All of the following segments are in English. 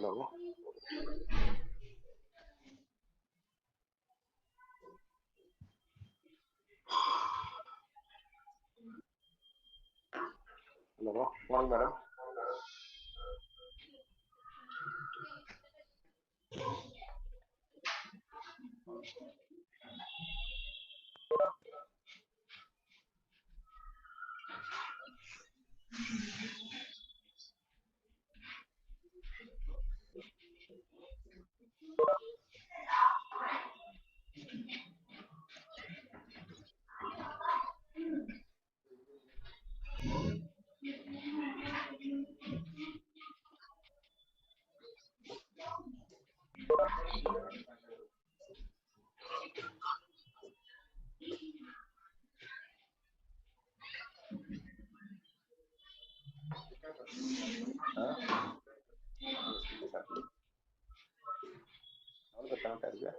Hello hello வாங்க madam. Connect ஆயிருக்கு.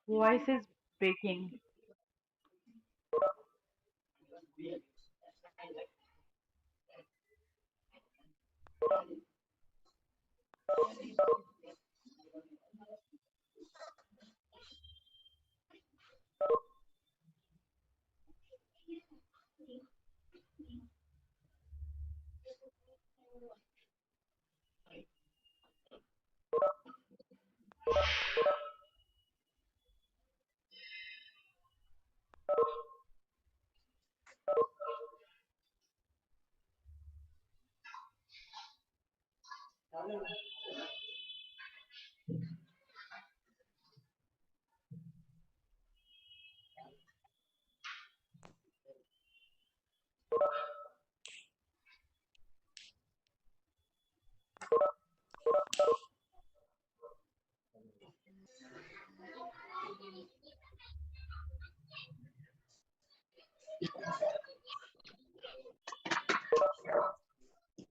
Voice is breaking.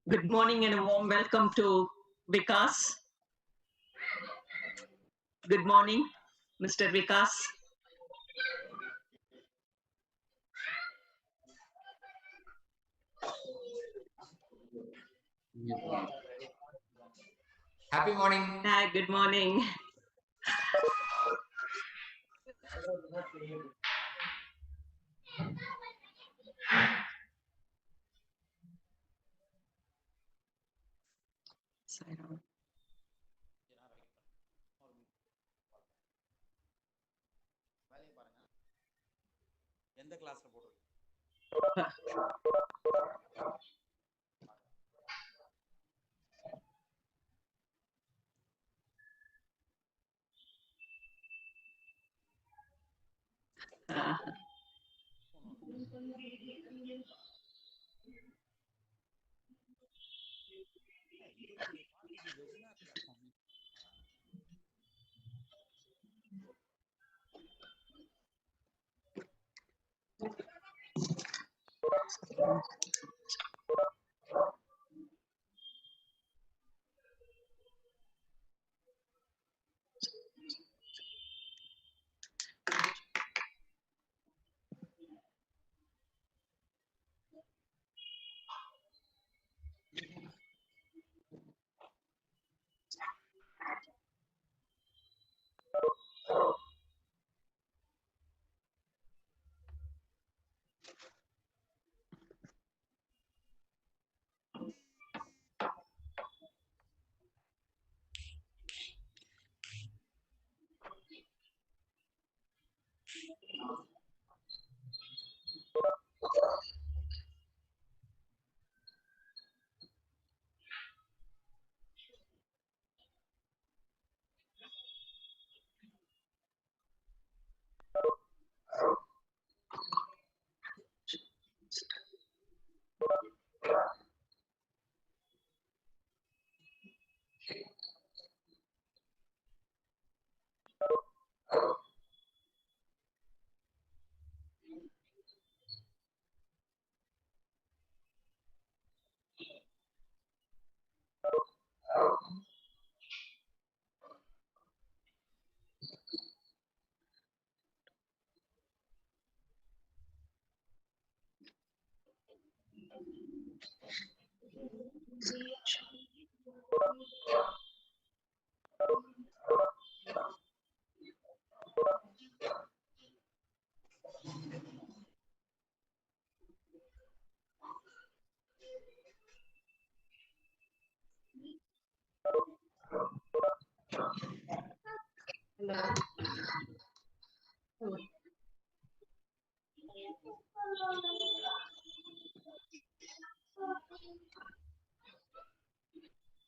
Good morning and a warm welcome to Vikas. Good morning, Mr. Vikas. Happy morning. Hi, good morning. எந்த கிளாஸ்ல போடுறது?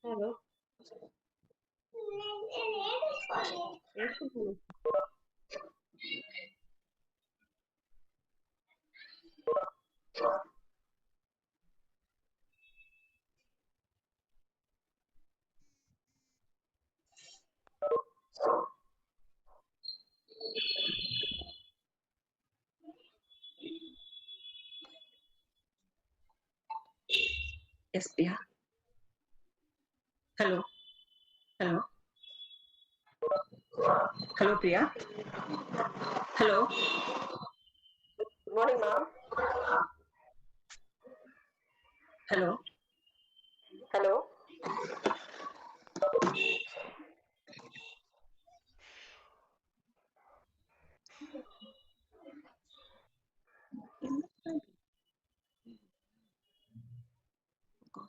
Hello. Yes, hello. Yes, Priya. Hello. Hello. Hello, Priya. Hello. Good morning, ma'am. Hello. Hello. God.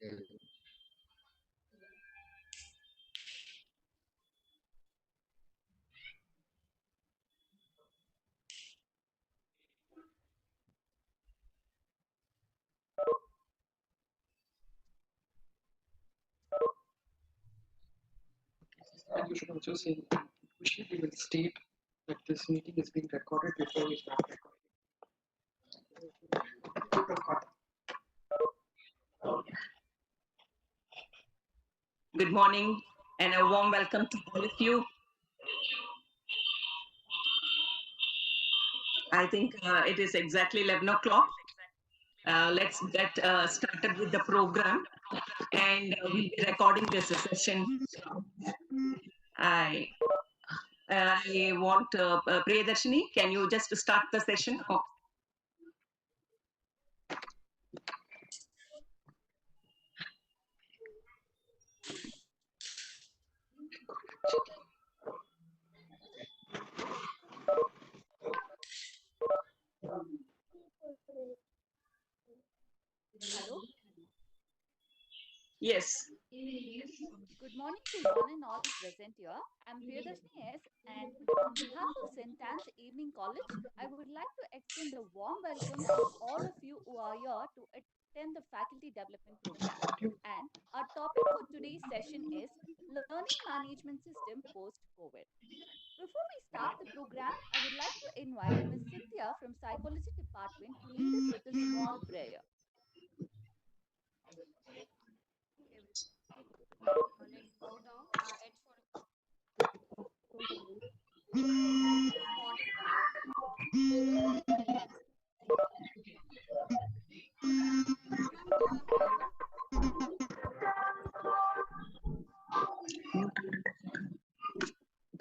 Hello. And you should also say, usually we will state that this meeting is being recorded before we start recording. Good morning and a warm welcome to all of you. I think it is exactly 11 o'clock. Let's get started with the program, and we'll be recording this session. I want Priyadarshini, can you just start the session? Oh. Hello. Yes. Good morning to one and all present here. I'm Priyadarshini S. And on behalf of St.Anne's Evening College, I would like to extend a warm welcome to all of you who are here to attend the Faculty Development Program. And our topic for today's session is Learning Management System Post-COVID. Before we start the program, I would like to invite Ms. Cynthia from Psychology Department to lead us with a small prayer. Let's bow down our heads for this morning.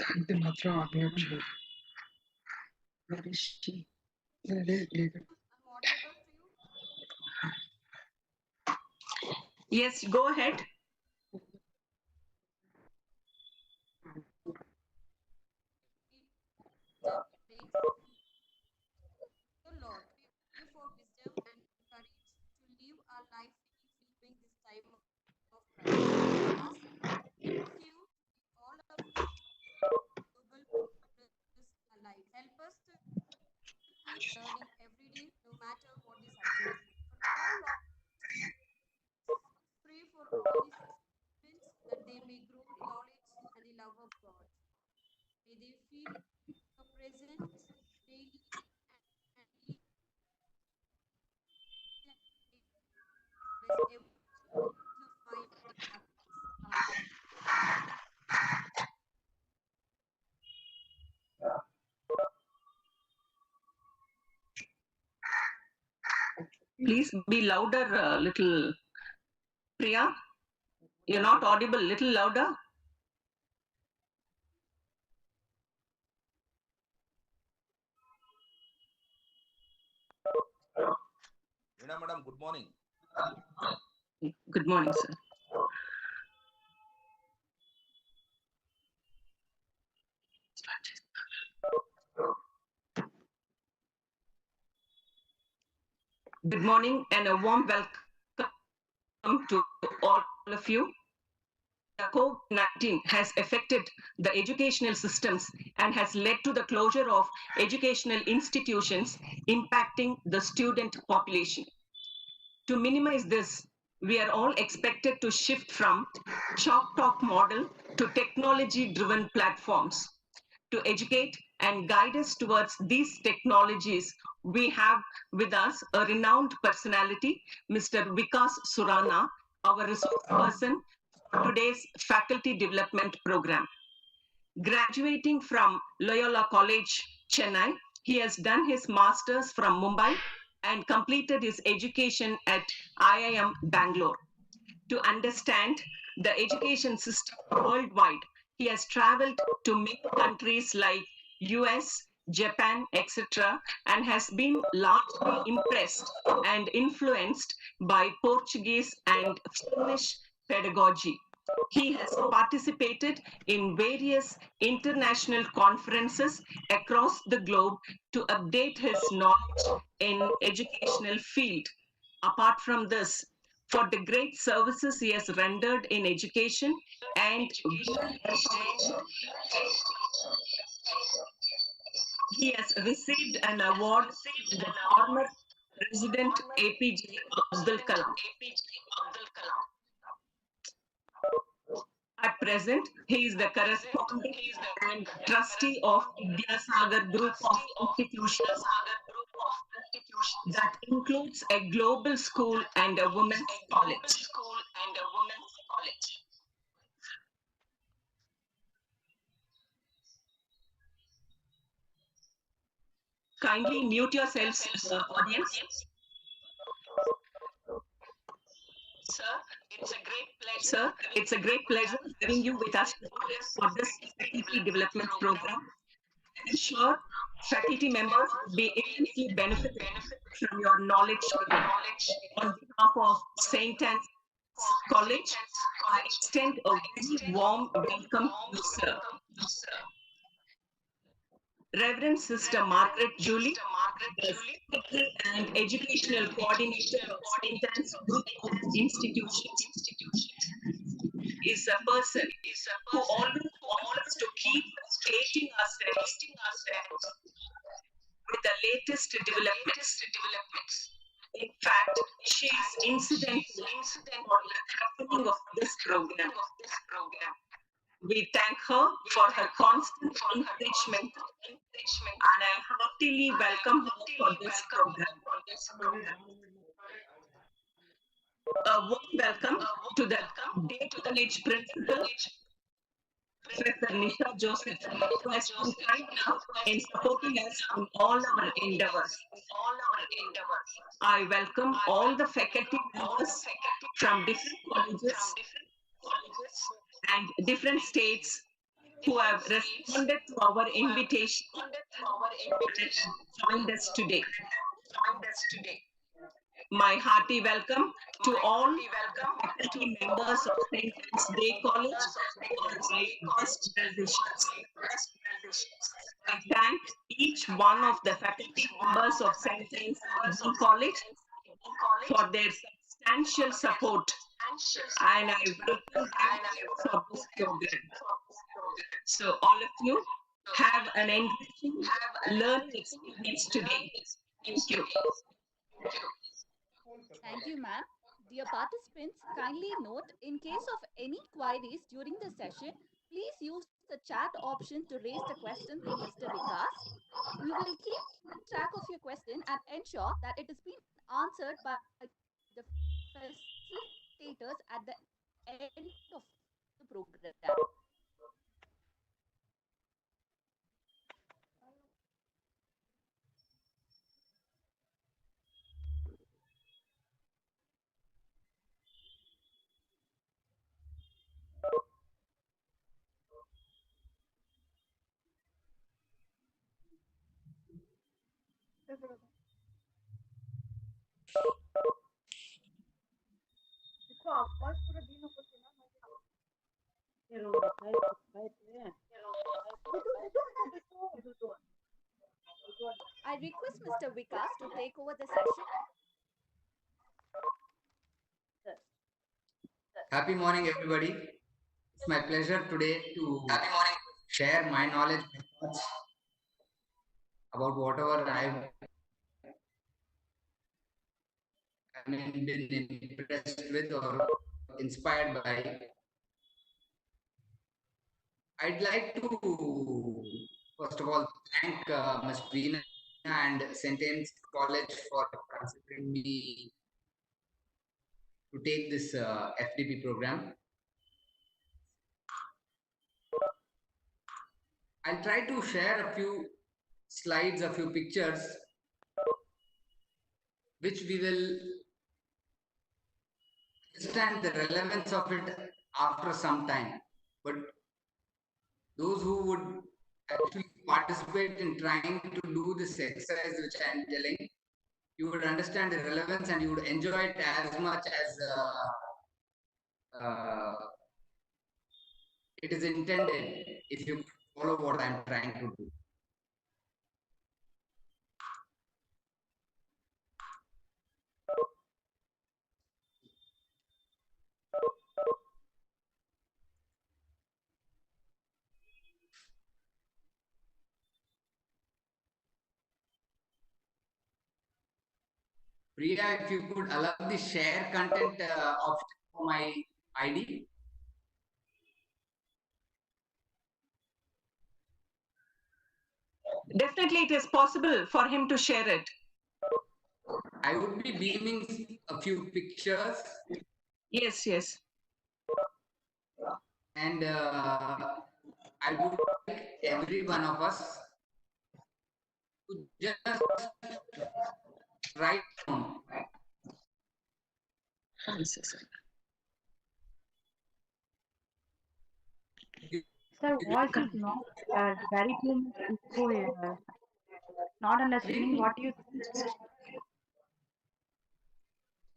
దాంట్లో మాత్రం ఆపేయచ్చు. Where is she? లేదు. I'm audible to you. Yes, go ahead. The Lord, we pray for wisdom and courage to live our life during this time of crisis. Ask you, all of global purpose alive. Help us to keep learning every day, no matter what the subject. For all lost, pray for all the students that they may grow in knowledge and the love of God. May they feel your presence daily and lead bless every of mind and happiness. Amen. Please be louder, little Priya. You're not audible. Little louder. Veena madam, good morning. Good morning, sir. Good morning and a warm welcome to all of you. The COVID-19 has affected the educational systems and has led to the closure of educational institutions, impacting the student population. To minimize this, we are all expected to shift from chalk talk model to technology-driven platforms. To educate and guide us towards these technologies, we have with us a renowned personality, Mr. Vikas Surana, our resource person for today's faculty development program. Graduating from Loyola College, Chennai, he has done his master's from Mumbai and completed his education at IIM Bangalore. To understand the education system worldwide, he has traveled to many countries like US, Japan, etc., and has been largely impressed and influenced by Portuguese and Finnish pedagogy. He has participated in various international conferences across the globe to update his knowledge in educational field. Apart from this, for the great services he has rendered in education and he has received an award from the former President APJ Abdul Kalam. At present, he is the correspondent and trustee of Vidyasagar Group of Institutions that includes a global school and a women's college. Kindly mute yourselves, audience. Sir, it's a great pleasure having you with us for this faculty development program. I'm sure faculty members will be immensely benefited from your knowledge sharing. On behalf of St.Anne College, I extend a very warm welcome to you, sir. Reverend Sister Margaret Julie, the Secretary and Educational Coordinator of St.Anne's Group of Institutions, is a person who always wants us to keep updating ourselves with the latest developments. In fact, she is incidental for the happening of this program. We thank her for her constant encouragement and I heartily welcome her for this program. A warm welcome to the Day College Principal, Professor Nisha Joseph, who has been kind enough in supporting us in all our endeavors. I welcome all the faculty members from different colleges and different states who have responded to our invitation and joined us today. My hearty welcome to all faculty members of St. Anne's Day College for our best musicians. I thank each one of the faculty members of St. Anne's Day College for their substantial support and I welcome them for this program. So all of you have an enriching learning experience today. Thank you. Thank you, ma'am. Dear participants, kindly note in case of any queries during the session, please use the chat option to raise the question to Mr. Vikas. We will keep track of your question and ensure that it is being answered by the facilitators at the end of the program. I request Mr. Vikas to take over the session. Happy morning, everybody. It's my pleasure today to share my knowledge about whatever been impressed with or inspired by. I'd like to first of all thank Ms. Veena and St.Anne's College for considering me to take this FDP program. I'll try to share a few slides, a few pictures, which we will understand the relevance of it after some time. But those who would actually participate in trying to do this exercise, which I am telling, you would understand the relevance and you would enjoy it as much as it is intended if you follow what I am trying to do. Priya, if you could allow the share content option for my ID. Definitely, it is possible for him to share it. I would be beaming a few pictures. Yes, yes. And I would like every one of us to just write down. Sir, voice is not very too much echo here. Not understanding what you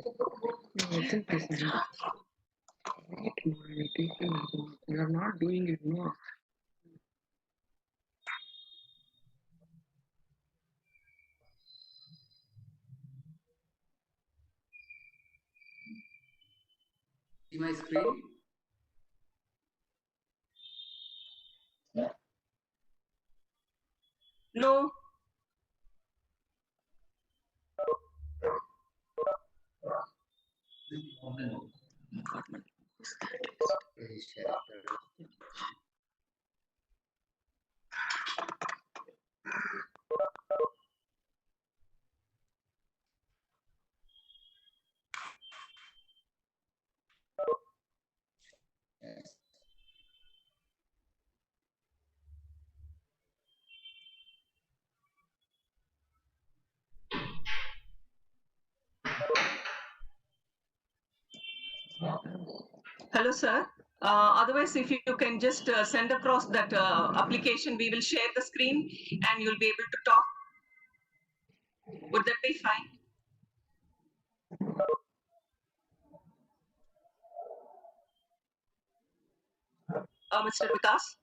No, I think this is not taking. We are not doing it, no. See my screen? No. Yes. Hello, sir. Otherwise, if you can just send across that application, we will share the screen and you'll be able to talk. Would that be fine? Mr. Vikas?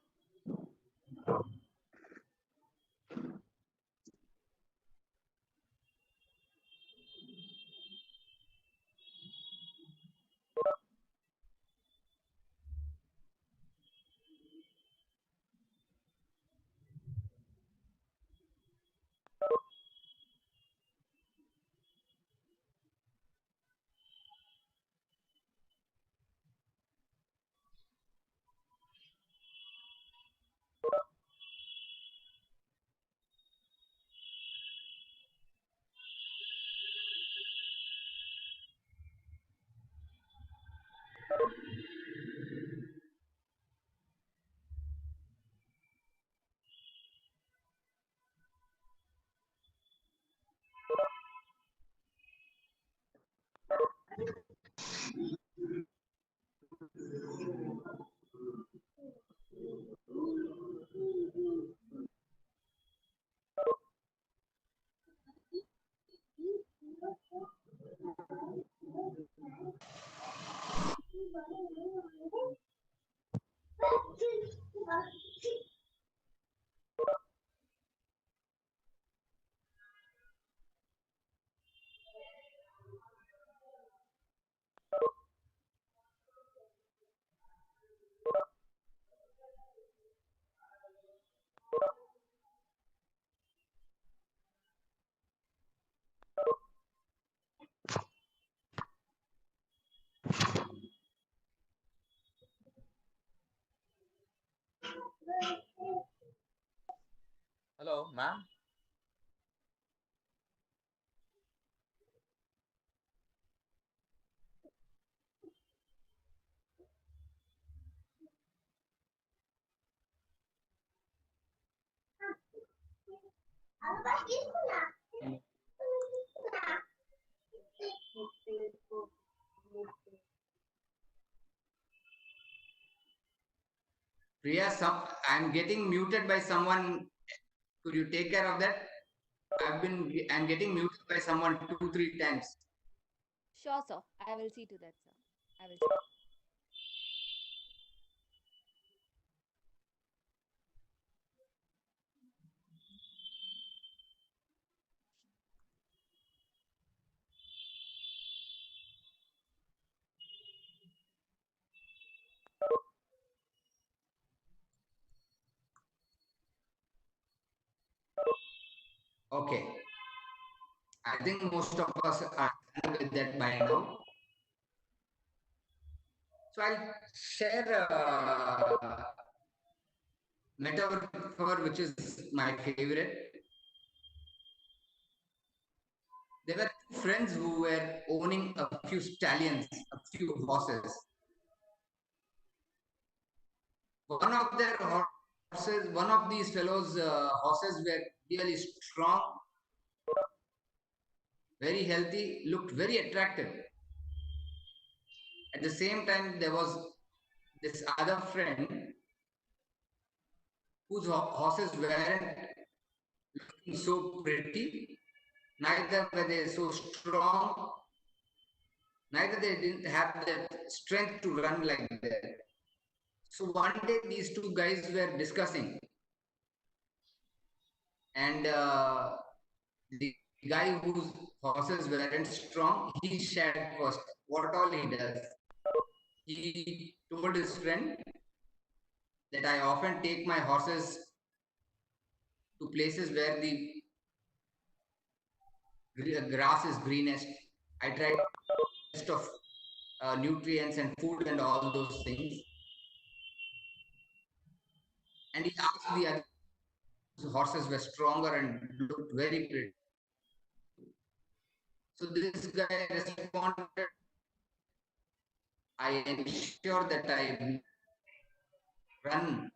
ma'am. Priya, I'm getting muted by someone. Could you take care of that? I'm getting muted by someone 2-3 times. Sure, sir. I will see to that, sir. I will see. Okay. I think most of us are done with that by now. So I'll share a metaphor which is my favorite. There were two friends who were owning a few stallions, a few horses. One of their horses, one of these fellows' horses were really strong, very healthy, looked very attractive. At the same time, there was this other friend whose horses weren't looking so pretty, neither were they so strong, neither they didn't have the strength to run like that. So one day these two guys were discussing, and the guy whose horses weren't strong, he shared first what all he does. He told his friend that I often take my horses to places where the grass is greenest. I try best of nutrients and food and all those things. And he asked the other horses were stronger and looked very pretty. So this guy responded, I ensure that I run,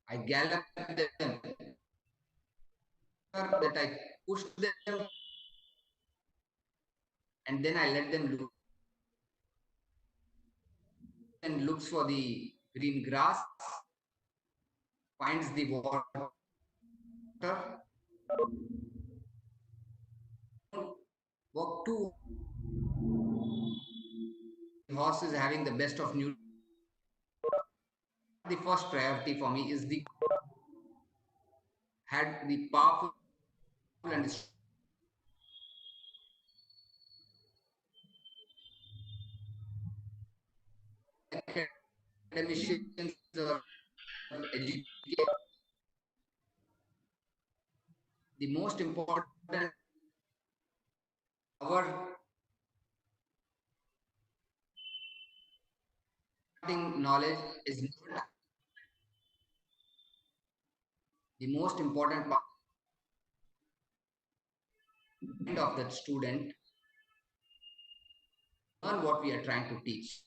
I gallop them, that I push them, and then I let them loose and looks for the green grass, finds the water, walk to the horse is having the best of new. The first priority for me is the had the powerful and academicians or educators. The most important our knowledge is not the most important part of that student. Learn what we are trying to teach.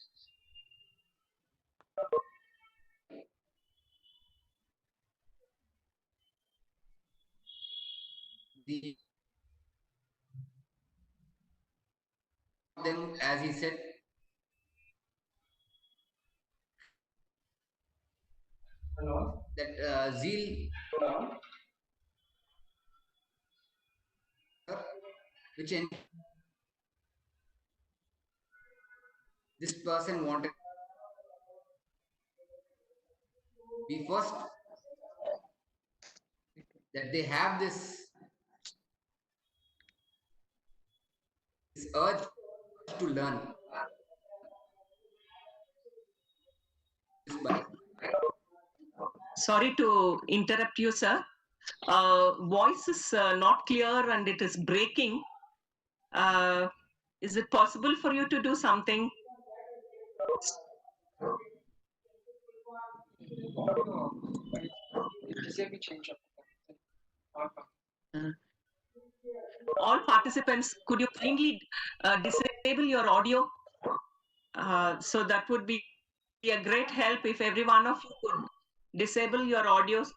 The them, as he said, that zeal, which this person wanted. We first that they have this urge to learn. Sorry to interrupt you, sir. Voice is not clear and it is breaking. Is it possible for you to do something? Disable change up. All participants, could you kindly disable your audio? So that would be a great help if every one of you could disable your audios.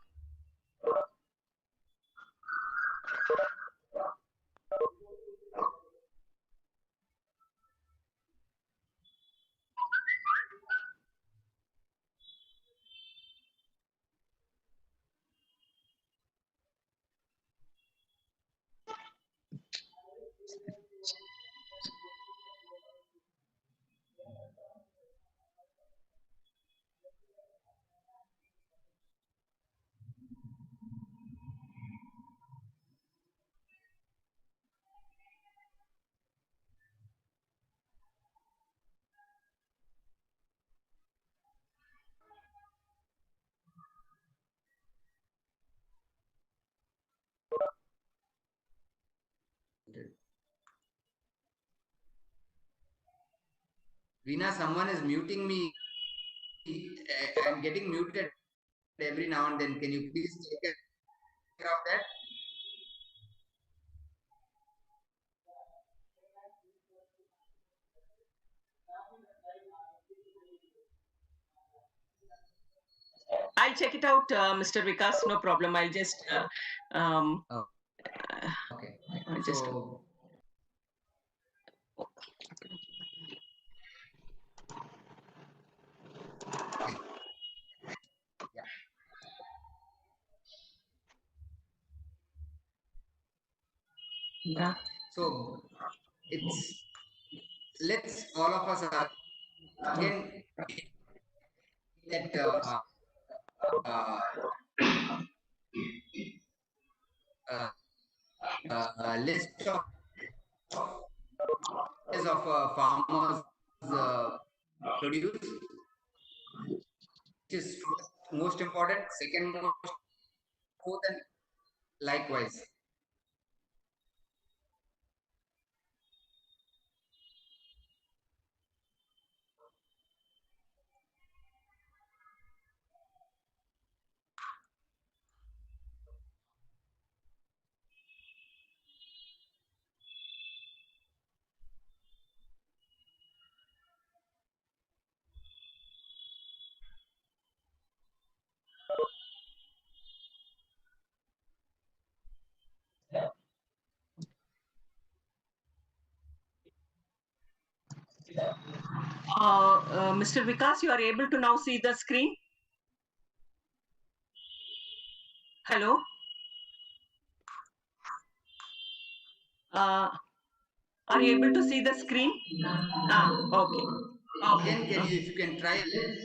Veena, someone is muting me. I'm getting muted every now and then. Can you please take care of that? I'll check it out, Mr. Vikas. No problem. I'll just Okay. just So, yeah. so let's all of us again that list of farmers produce, which is first most important, second most important, likewise. Mr. Vikas, you are able to now see the screen? Hello? Are you able to see the screen? Okay. Again, if you can try again,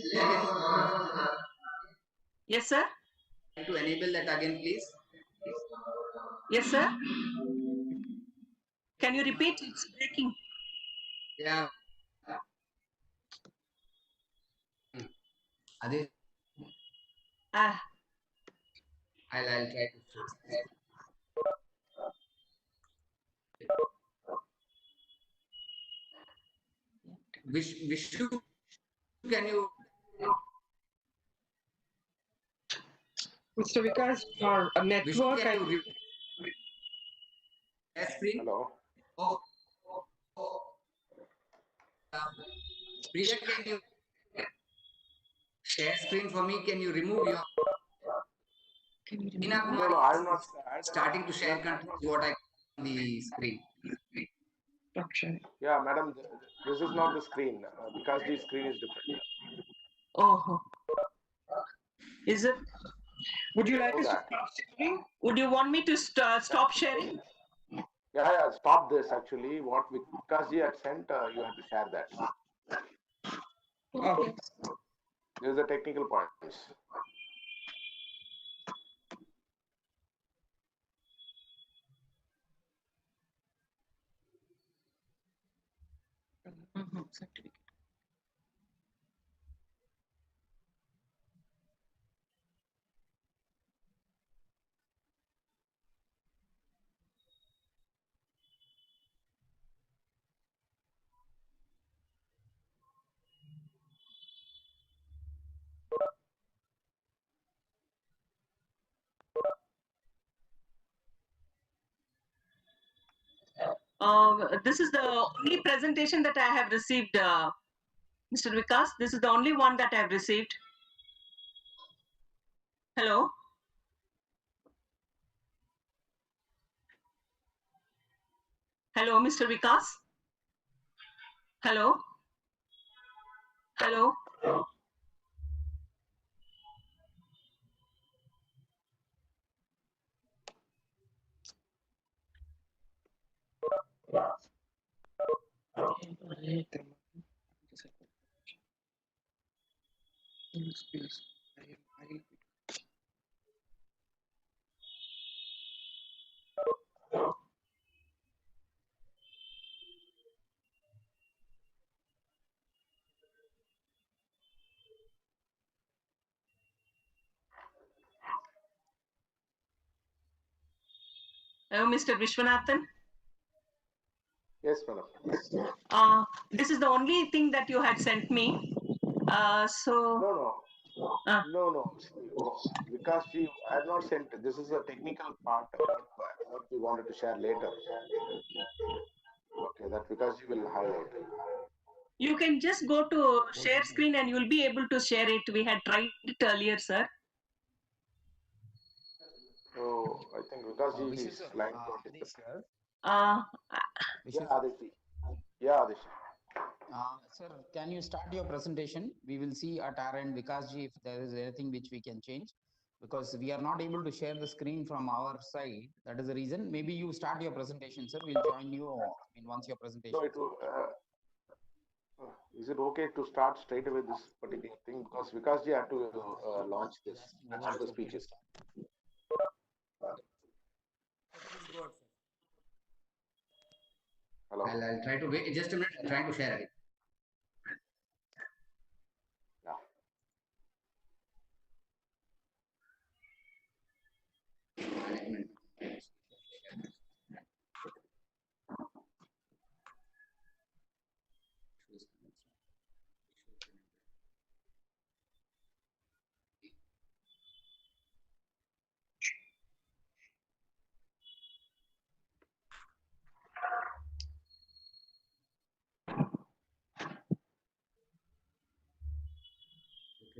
Yes, sir. to enable that again, please. Yes, sir. Can you repeat? It's breaking. Yeah. Adi, I'll try to fix it. Vishu, can you? Mr. Vikas, our network. Can you screen? Hello. Oh. Priya, can you share screen for me? Can you remove your? No, I'm not starting to share control what I on the screen. Yeah, madam, this is not the screen because the screen is different. Oh, is it? Would you like us to stop sharing? Would you want me to stop sharing? Yeah, stop this actually. What Vikas ji had sent, you have to share that. Okay. These are technical points. Certificate. This is the only presentation that I have received, Mr. Vikas. This is the only one that I have received. Hello? Hello, Mr. Vikas? Hello? Hello? Please, I'll Hello, Mr. Vishwanathan? Yes, madam. This is the only thing that you had sent me. No. See, Vikas ji, I have not sent. This is a technical part of what we wanted to share later. Okay, that Vikas ji will highlight. You can just go to share screen and you'll be able to share it. We had tried it earlier, sir. So I think Vikas ji is line Adish here. Uh, Yeah, Adish. Yeah, Adish. Sir, can you start your presentation? We will see at our end, Vikas ji, if there is anything which we can change, because we are not able to share the screen from our side. That is the reason. Maybe you start your presentation, sir. We'll join you once your presentation. No, is it okay to start straight away this particular thing, because Vikas ji had to launch this after the speeches. Hello. I'll try to wait. Just a minute. I'm trying to share it. Yeah.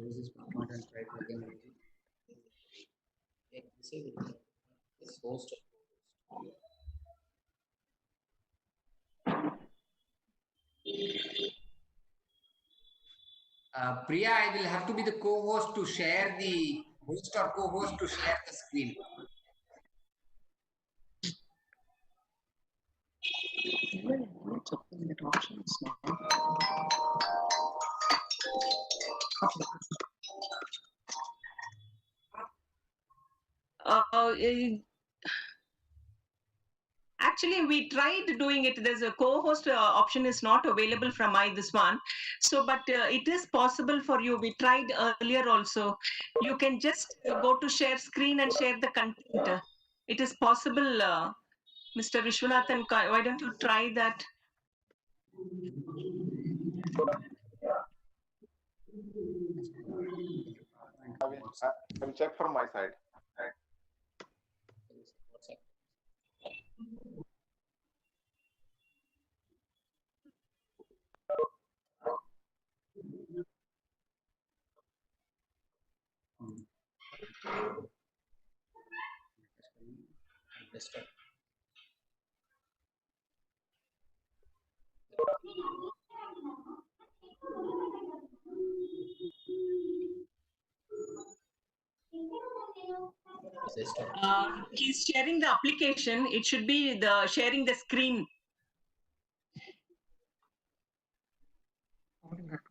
Close this PowerPoint and try to again. This host. Priya, I will have to be the co-host to share the host or co-host to share the screen. Actually, we tried doing it. There's a co-host option is not available from this one. So, but it is possible for you. We tried earlier also. You can just go to share screen and share the content. It is possible, Mr. Vishwanathan. Why don't you try that? I will check from my side. He's sharing the application. It should be the sharing the screen.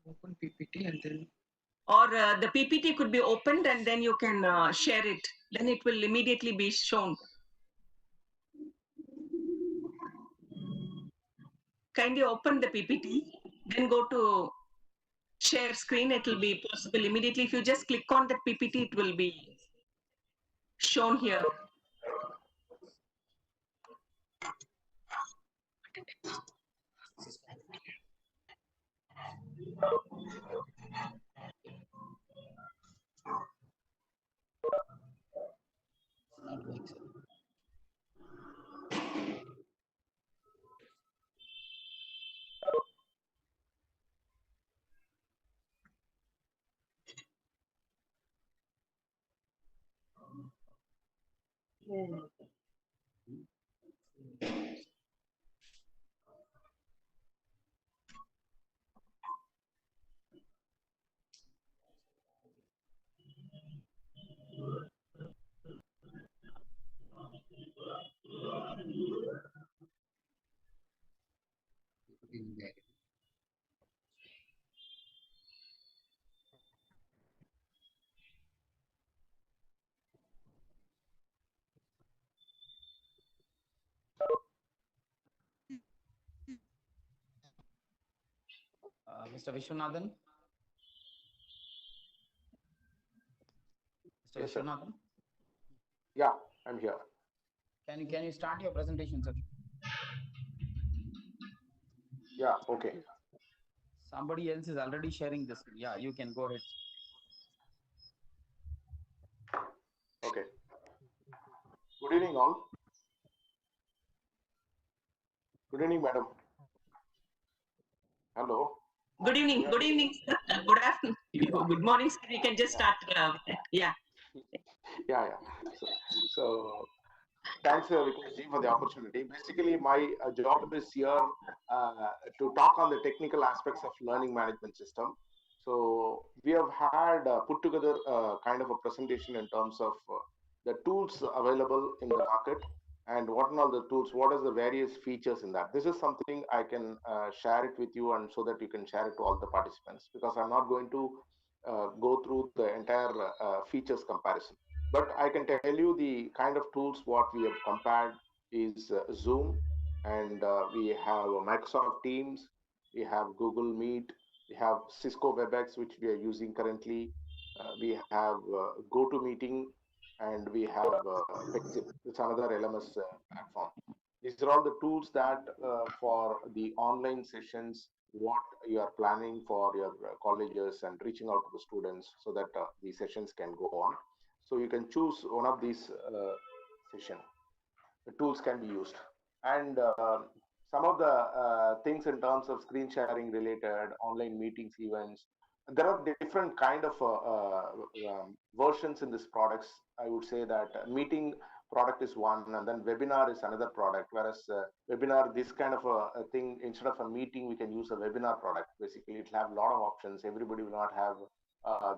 open PPT and then. Or the PPT could be opened and then you can share it. Then it will immediately be shown. Kindly open the PPT, then go to share screen. It will be possible immediately. If you just click on that PPT, it will be shown here. Mr. Vishwanathan? Mr. Yes, sir. Vishwanathan? Yeah, I'm here. Can you start your presentation, sir? Yeah, okay. Somebody else is already sharing this. Yeah, you can go ahead. Okay. Good evening, all. Good evening, madam. Hello. Good evening. Good evening, sir. Good afternoon. Good morning, sir. We can just start. Yeah. Yeah. So thanks, Vikashji, for the opportunity. Basically, my job is here to talk on the technical aspects of learning management system. So we have had put together kind of a presentation in terms of the tools available in the market and what are all the tools, what are the various features in that. This is something I can share it with you and so that you can share it to all the participants, because I'm not going to go through the entire features comparison. But I can tell you the kind of tools what we have compared is Zoom, and we have Microsoft Teams, we have Google Meet, we have Cisco WebEx, which we are using currently. We have GoToMeeting, and we have Pexip. It's another LMS platform. These are all the tools that for the online sessions, what you are planning for your colleges and reaching out to the students so that the sessions can go on. So you can choose one of these session. The tools can be used. And some of the things in terms of screen sharing related, online meetings, events, there are different kind of versions in these products. I would say that meeting product is one, and then webinar is another product. Whereas webinar, this kind of a thing, instead of a meeting, we can use a webinar product. Basically, it will have a lot of options. Everybody will not have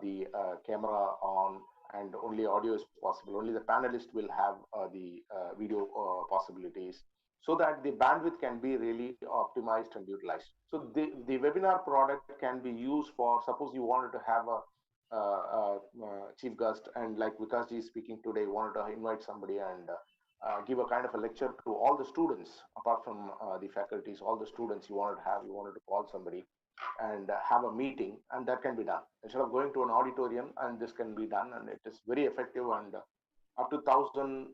the camera on, and only audio is possible. Only the panelist will have the video possibilities, so that the bandwidth can be really optimized and utilized. So the webinar product can be used for, suppose you wanted to have a chief guest, and like Vikasji is speaking today, wanted to invite somebody and give a kind of a lecture to all the students, apart from the faculties, all the students you wanted to call somebody and have a meeting, and that can be done instead of going to an auditorium, and this can be done, and it is very effective, and up to 1,000,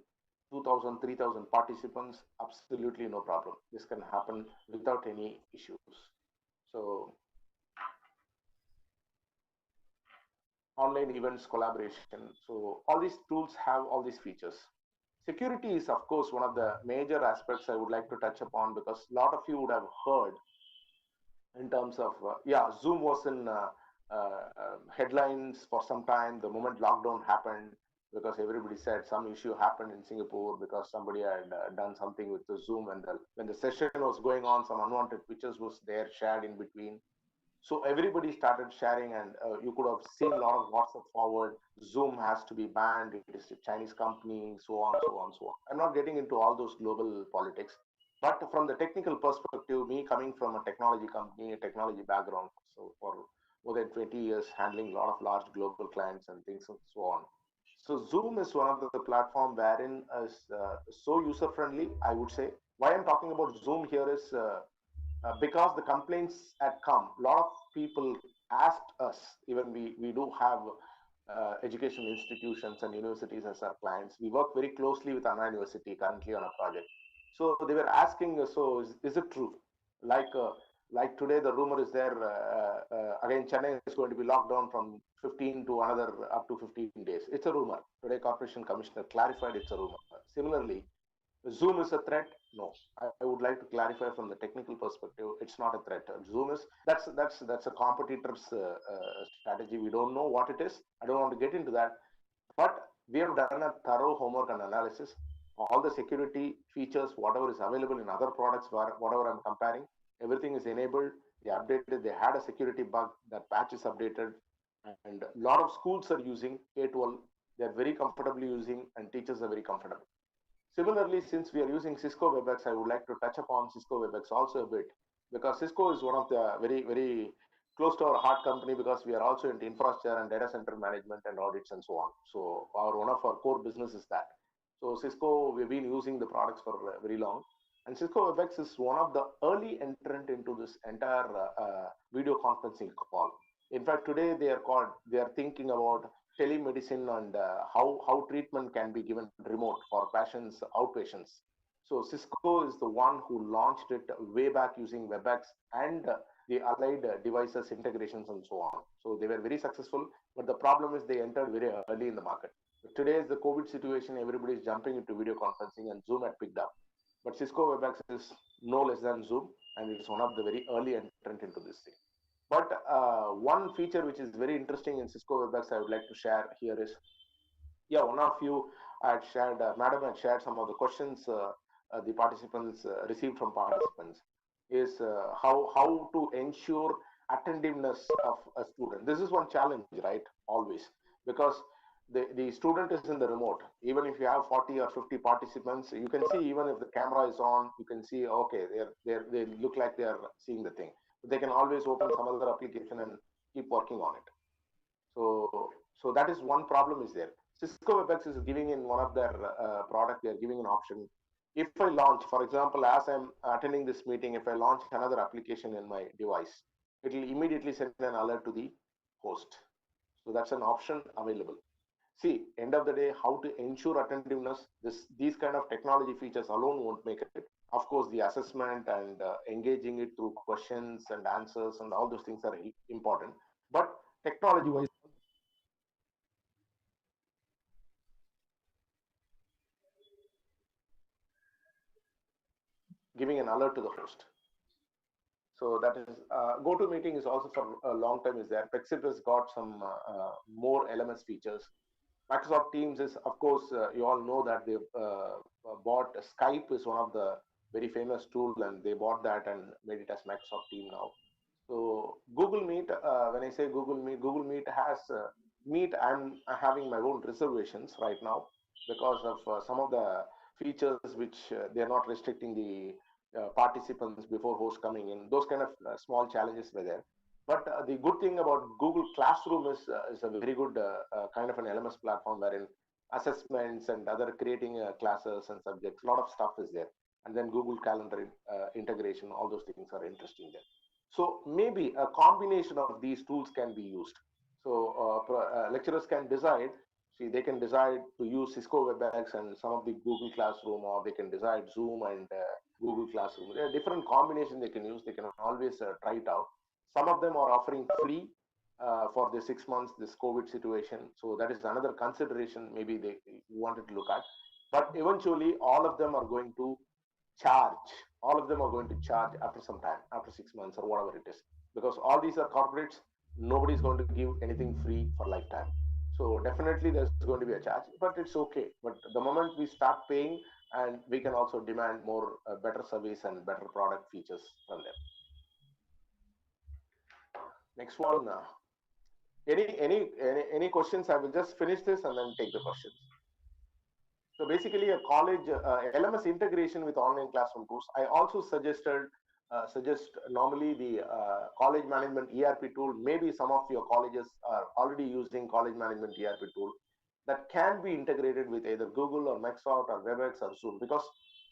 2,000, 3,000 participants, absolutely no problem. This can happen without any issues. So online events, collaboration, so all these tools have all these features. Security is, of course, one of the major aspects I would like to touch upon, because a lot of you would have heard in terms of Zoom was in headlines for some time the moment lockdown happened, because everybody said some issue happened in Singapore because somebody had done something with the Zoom, and when the session was going on, some unwanted pictures was there shared in between. So everybody started sharing, and you could have seen a lot of WhatsApp forward. Zoom has to be banned. It is a Chinese company, so on, so on, so on. I'm not getting into all those global politics, but from the technical perspective, me coming from a technology company, a technology background, so for more than 20 years, handling a lot of large global clients and things and so on. So Zoom is one of the platform wherein is so user friendly, I would say. Why I'm talking about Zoom here is because the complaints had come. A lot of people asked us, even we do have educational institutions and universities as our clients. We work very closely with Anna University currently on a project. So they were asking, so is it true? Like, like today, the rumor is there, again, Chennai is going to be locked down from 15 to another up to 15 days. It's a rumor. Today, Corporation Commissioner clarified it's a rumor. Similarly, Zoom is a threat? No. I would like to clarify from the technical perspective, it's not a threat. Zoom is, that's a competitor's strategy. We don't know what it is. I don't want to get into that. But we have done a thorough homework and analysis. all the security features, whatever is available in other products, whatever I'm comparing, everything is enabled. They updated. They had a security bug. That patch is updated, and a lot of schools are using K12. They are very comfortably using, and teachers are very comfortable. Similarly, since we are using Cisco WebEx, I would like to touch upon Cisco WebEx also a bit, because Cisco is one of the very close to our heart company, because we are also into infrastructure and data center management and audits and so on. So one of our core business is that. So Cisco, we've been using the products for very long, and Cisco WebEx is one of the early entrant into this entire video conferencing call. In fact, today they are thinking about telemedicine and how treatment can be given remote for patients, outpatients. So Cisco is the one who launched it way back using WebEx and the allied devices integrations and so on. So they were very successful, but the problem is they entered very early in the market. Today is the COVID situation, everybody is jumping into video conferencing, and Zoom had picked up. But Cisco WebEx is no less than Zoom, and it's one of the very early entrant into this thing. But one feature which is very interesting in Cisco WebEx I would like to share here is, yeah, one of you had shared, Madam had shared some of the questions the participants received from participants, is how to ensure attentiveness of a student. This is one challenge, right? Always, because the student is in the remote. Even if you have 40 or 50 participants, you can see, even if the camera is on, you can see, okay, they look like they are seeing the thing. But they can always open some other application and keep working on it. So that is one problem is there. Cisco WebEx is giving in one of their product, they are giving an option. If I launch, for example, as I'm attending this meeting, if I launch another application in my device, it will immediately send an alert to the host. So that's an option available. See, end of the day, how to ensure attentiveness, these kind of technology features alone won't make it. Of course, the assessment and engaging it through questions and answers and all those things are important. But technology wise, giving an alert to the host. So that is GoToMeeting is also for a long time is there. Pexip has got some more LMS features. Microsoft Teams is, of course, you all know that they bought Skype is one of the very famous tool, and they bought that and made it as Microsoft Team now. So Google Meet, when I say Google Meet has Meet. I'm having my own reservations right now because of some of the features which they are not restricting the participants before host coming in. Those kind of small challenges were there. But the good thing about Google Classroom is a very good kind of an LMS platform wherein assessments and other creating classes and subjects, a lot of stuff is there. And then Google Calendar integration, all those things are interesting there. So maybe a combination of these tools can be used. So lecturers can decide, see, they can decide to use Cisco WebEx and some of the Google Classroom, or they can decide Zoom and Google Classroom. There are different combinations they can use. They can always try it out. Some of them are offering free for the 6 months, this COVID situation. So that is another consideration maybe they wanted to look at. But eventually, all of them are going to charge. All of them are going to charge after some time, after 6 months or whatever it is. Because all these are corporates, nobody is going to give anything free for lifetime. So definitely there's going to be a charge, but it's okay. But the moment we start paying, and we can also demand more better service and better product features from them. Next one. Any questions? I will just finish this and then take the questions. So basically, a college LMS integration with online classroom tools. I also suggest normally the college management ERP tool. Maybe some of your colleges are already using college management ERP tool that can be integrated with either Google or Microsoft or WebEx or Zoom, because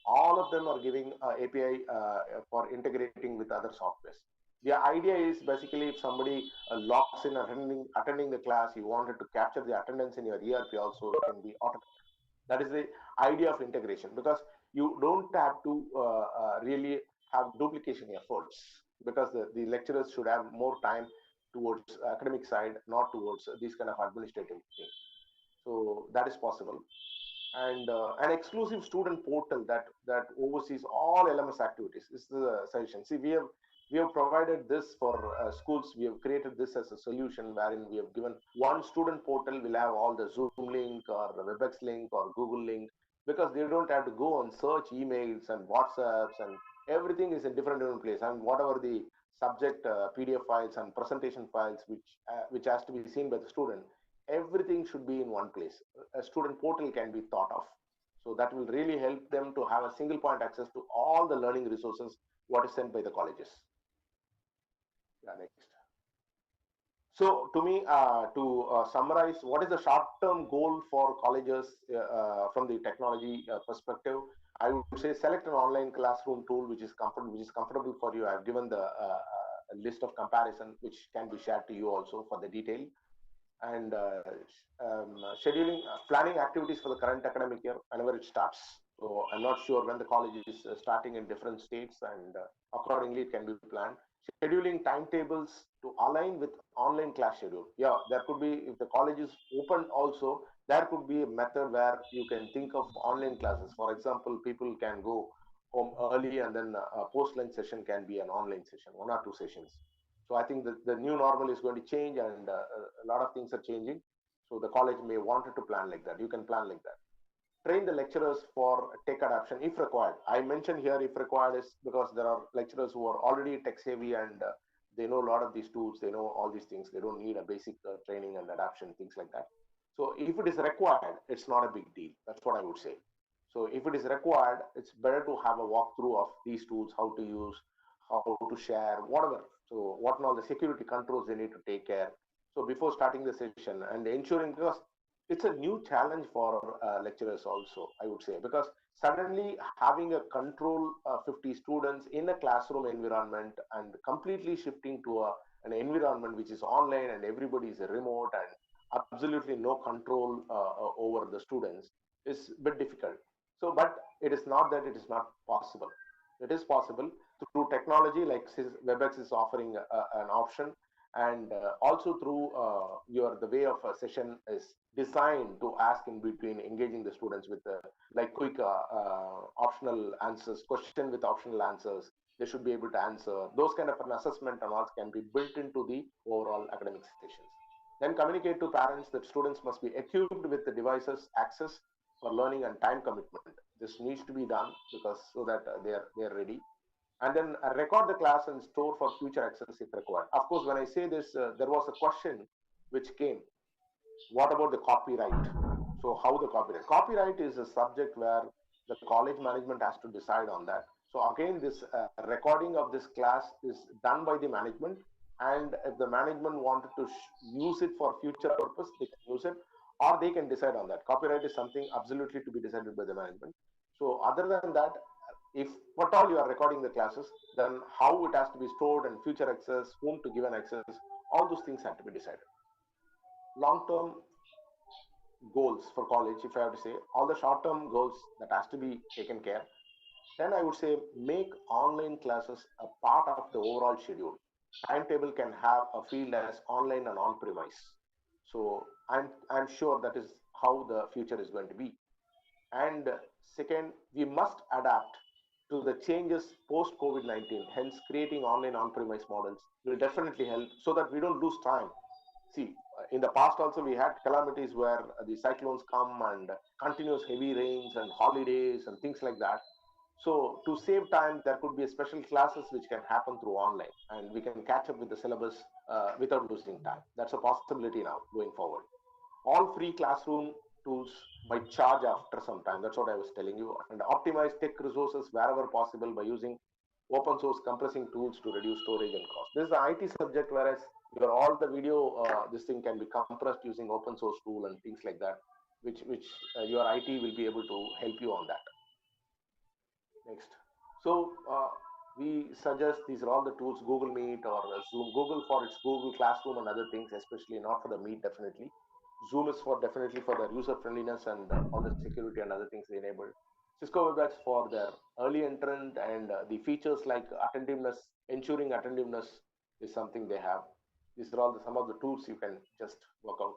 all of them are giving API for integrating with other softwares. The idea is basically, if somebody logs in attending the class, you wanted to capture the attendance in your ERP also, it can be automatic. That is the idea of integration, because you don't have to really have duplication efforts, because the lecturers should have more time towards academic side, not towards these kind of administrative things. So that is possible. And an exclusive student portal that oversees all LMS activities is the suggestion. See, we have We have provided this for schools. We have created this as a solution wherein we have given one student portal will have all the Zoom link or the WebEx link or Google link, because they don't have to go and search emails and WhatsApps, and everything is in different place. And whatever the subject PDF files and presentation files which has to be seen by the student, everything should be in one place. A student portal can be thought of. So that will really help them to have a single point access to all the learning resources what is sent by the colleges. Yeah, next. So to me, to summarize, what is the short-term goal for colleges from the technology perspective? I would say select an online classroom tool which is comfortable for you. I've given the list of comparison which can be shared to you also for the detail. And scheduling, planning activities for the current academic year whenever it starts. So I'm not sure when the college is starting in different states, and accordingly it can be planned. Scheduling timetables to align with online class schedule. Yeah, there could be, if the college is open also, there could be a method where you can think of online classes. For example, people can go home early and then a post lunch session can be an online session, 1 or 2 sessions. So I think the new normal is going to change, and a lot of things are changing. So the college may wanted to plan like that. You can plan like that. Train the lecturers for tech adoption if required. I mentioned here if required is because there are lecturers who are already tech savvy, and they know a lot of these tools. They know all these things. They don't need a basic training and adoption, things like that. So if it is required, it's not a big deal. That's what I would say. So if it is required, it's better to have a walkthrough of these tools, how to use, how to share, whatever. So what and all the security controls they need to take care. So before starting the session, and ensuring, because it's a new challenge for lecturers also, I would say, because suddenly having a control 50 students in a classroom environment and completely shifting to an environment which is online and everybody is remote and absolutely no control over the students is a bit difficult. So, but it is not that it is not possible. It is possible through technology like WebEx is offering an option, and also through your the way of a session is designed to ask in between, engaging the students with like quick optional answers, question with optional answers. They should be able to answer those kind of an assessment, and all can be built into the overall academic sessions. Then communicate to parents that students must be equipped with the devices access for learning and time commitment. This needs to be done because so that they are ready. And then record the class and store for future access if required. Of course, when I say this, there was a question which came: what about the copyright? So how the copyright? Copyright is a subject where the college management has to decide on that. So again, this recording of this class is done by the management, and if the management wanted to use it for future purpose, they can use it, or they can decide on that. Copyright is something absolutely to be decided by the management. So other than that, if what all you are recording the classes, then how it has to be stored and future access, whom to give an access, all those things have to be decided. Long-term goals for college, if I have to say, all the short-term goals that has to be taken care. Then I would say make online classes a part of the overall schedule. Timetable can have a field as online and on-premise. So I'm sure that is how the future is going to be. And second, we must adapt to the changes post COVID-19. Hence, creating online on-premise models will definitely help so that we don't lose time. See, in the past also we had calamities where the cyclones come and continuous heavy rains and holidays and things like that. So to save time, there could be a special classes which can happen through online, and we can catch up with the syllabus without losing time. That's a possibility now going forward. All free classroom tools by charge after some time. That's what I was telling you. And optimize tech resources wherever possible by using open source compressing tools to reduce storage and cost. This is an IT subject, whereas your all the video, this thing can be compressed using open source tool and things like that, which your IT will be able to help you on that. Next. So we suggest these are all the tools: Google Meet or Zoom. Google for its Google Classroom and other things, especially not for the Meet definitely. Zoom is for definitely for their user friendliness and all the security and other things they enabled. Cisco WebEx for their early entrant, and the features like attentiveness, ensuring attentiveness is something they have. These are all some of the tools you can just work out.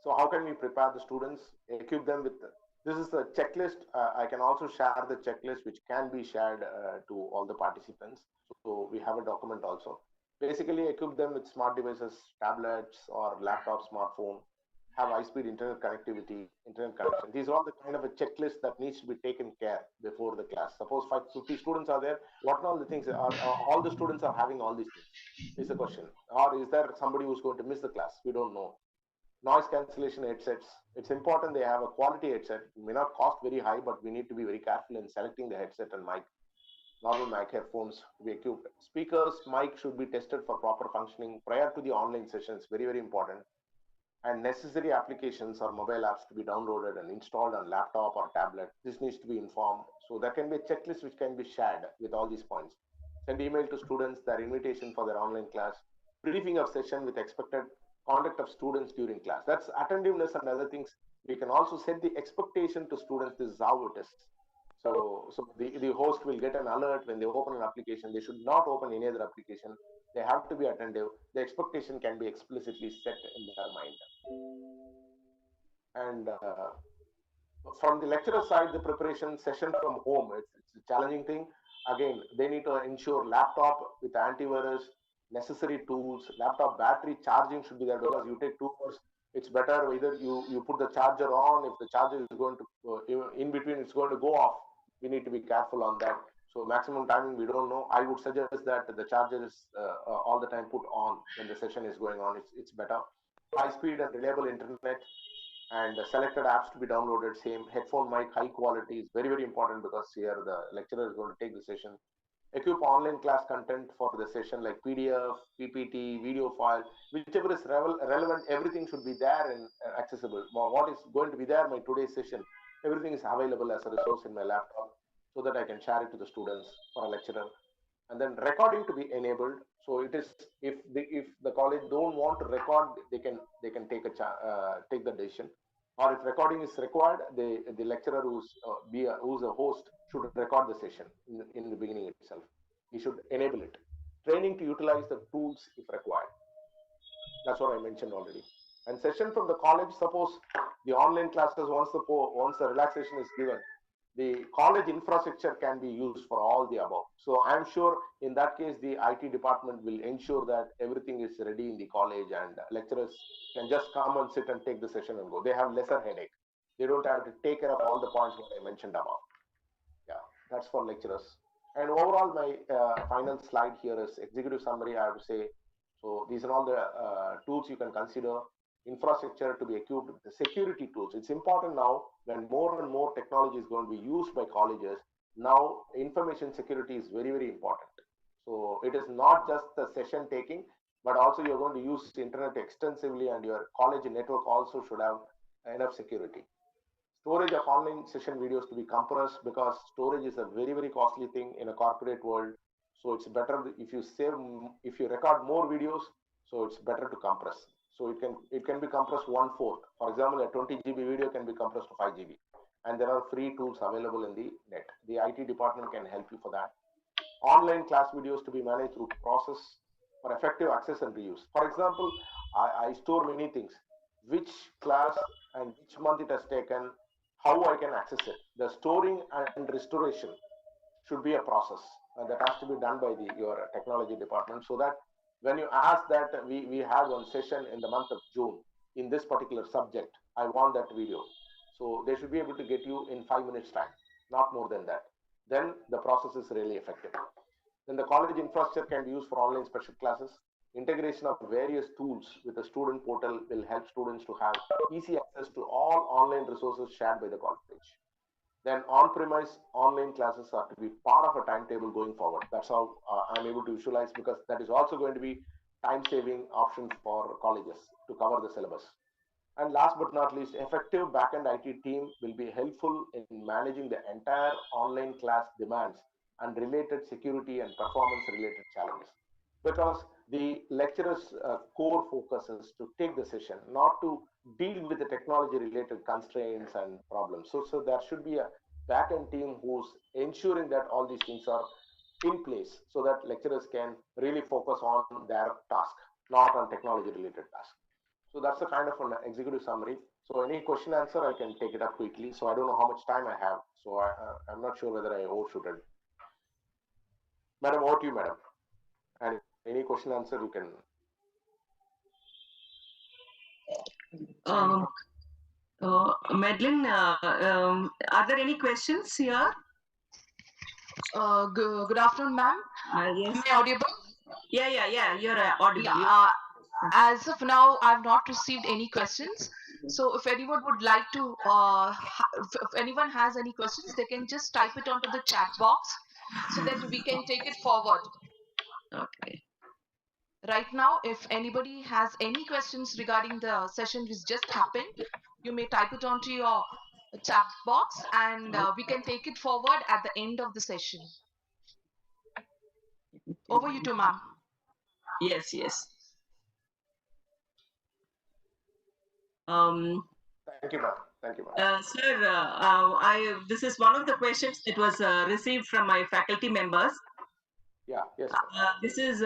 So how can we prepare the students, equip them with This is the checklist. I can also share the checklist, which can be shared to all the participants. So we have a document also. Basically, equip them with smart devices, tablets or laptop, smartphone, have high-speed internet connectivity, internet connection. These are all the kind of a checklist that needs to be taken care before the class. Suppose 50 students are there. What are all the things are all the students are having all these things? Is the question. Or is there somebody who's going to miss the class? We don't know. Noise cancellation headsets. It's important they have a quality headset. It may not cost very high, but we need to be very careful in selecting the headset and mic. Normal mic headphones to be equipped. Speakers, mic should be tested for proper functioning prior to the online sessions. Very, very important. And necessary applications or mobile apps to be downloaded and installed on laptop or tablet. This needs to be informed. So there can be a checklist which can be shared with all these points. Send email to students their invitation for their online class. Briefing of session with expected conduct of students during class. That's attentiveness and other things. We can also set the expectation to students. This is how it is. So the host will get an alert when they open an application. They should not open any other application. They have to be attentive. The expectation can be explicitly set in their mind. And from the lecturer side, the preparation session from home, it's a challenging thing. Again, they need to ensure laptop with antivirus, necessary tools, laptop battery charging should be there, because you take 2 hours. It's better either you put the charger on. If the charger is going to in between, it's going to go off. We need to be careful on that. So maximum timing we don't know. I would suggest that the charger is all the time put on when the session is going on. It's better. High speed and reliable internet and selected apps to be downloaded. Same headphone mic, high quality is very, very important, because here the lecturer is going to take the session. Equip online class content for the session like PDF, PPT, video file, whichever is relevant. Everything should be there and accessible. What is going to be there my today's session, everything is available as a resource in my laptop, so that I can share it to the students for a lecturer. And then recording to be enabled. So it is, if the college don't want to record, they can take the decision. Or if recording is required, the lecturer who's a host should record the session in the beginning itself. He should enable it. Training to utilize the tools if required. That's what I mentioned already. And session from the college, suppose the online classes, once the relaxation is given, the college infrastructure can be used for all the above. So I'm sure in that case, the IT department will ensure that everything is ready in the college, and lecturers can just come and sit and take the session and go. They have lesser headache. They don't have to take care of all the points what I mentioned above. Yeah, that's for lecturers. And overall, my final slide here is executive summary. I have to say, so these are all the tools you can consider. Infrastructure to be equipped with the security tools. It's important now, when more and more technology is going to be used by colleges. Now, information security is very, very important. So it is not just the session taking, but also you're going to use the internet extensively, and your college network also should have enough security. Storage of online session videos to be compressed, because storage is a very, very costly thing in a corporate world. So it's better if you record more videos, so it's better to compress. So it can be compressed 1/4. For example, a 20 GB video can be compressed to 5 GB. And there are free tools available in the net. The IT department can help you for that. Online class videos to be managed through process for effective access and reuse. For example, I store many things. Which class and which month it has taken, how I can access it. The storing and restoration should be a process that has to be done by your technology department, so that when you ask that we have one session in the month of June in this particular subject, I want that video. So they should be able to get you in 5 minutes time, not more than that. Then the process is really effective. Then the college infrastructure can be used for online special classes. Integration of various tools with the student portal will help students to have easy access to all online resources shared by the college. Then on-premise online classes are to be part of a timetable going forward. That's how I'm able to visualize, because that is also going to be time-saving option for colleges to cover the syllabus. And last but not least, effective backend IT team will be helpful in managing the entire online class demands and related security and performance-related challenges. Because the lecturer's core focus is to take the session, not to deal with the technology-related constraints and problems. So there should be a backend team who's ensuring that all these things are in place, so that lecturers can really focus on their task, not on technology-related tasks. So that's a kind of an executive summary. So any question answer, I can take it up quickly. So I don't know how much time I have. So I'm not sure whether I overshoot it. Madam, over to you, madam. And any question answer, you can. Madeline, are there any questions here? Good afternoon, ma'am. Yes. Am I audible? Yeah. You're audible. Yeah. As of now, I've not received any questions. So if anyone would like to, if anyone has any questions, they can just type it onto the chat box so that we can take it forward. Okay. Right now, if anybody has any questions regarding the session which just happened, you may type it onto your chat box and we can take it forward at the end of the session. Over you to ma'am. Yes. Thank you, ma'am. Thank you, ma'am. Sir, this is one of the questions that was received from my faculty members. Yeah, yes. This is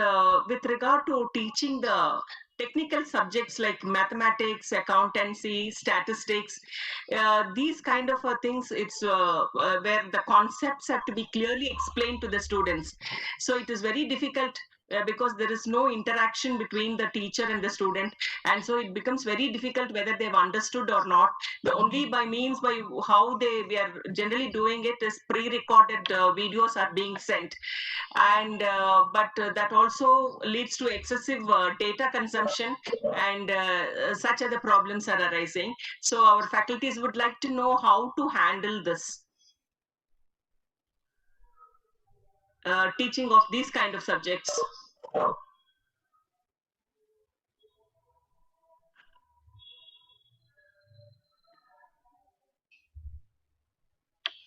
with regard to teaching the technical subjects like mathematics, accountancy, statistics, these kind of things. It's where the concepts have to be clearly explained to the students. So it is very difficult because there is no interaction between the teacher and the student, and so it becomes very difficult whether they've understood or not. The only by means by how we are generally doing it is pre-recorded videos are being sent, and but that also leads to excessive data consumption, and such other problems are arising. So our faculties would like to know how to handle this teaching of these kind of subjects.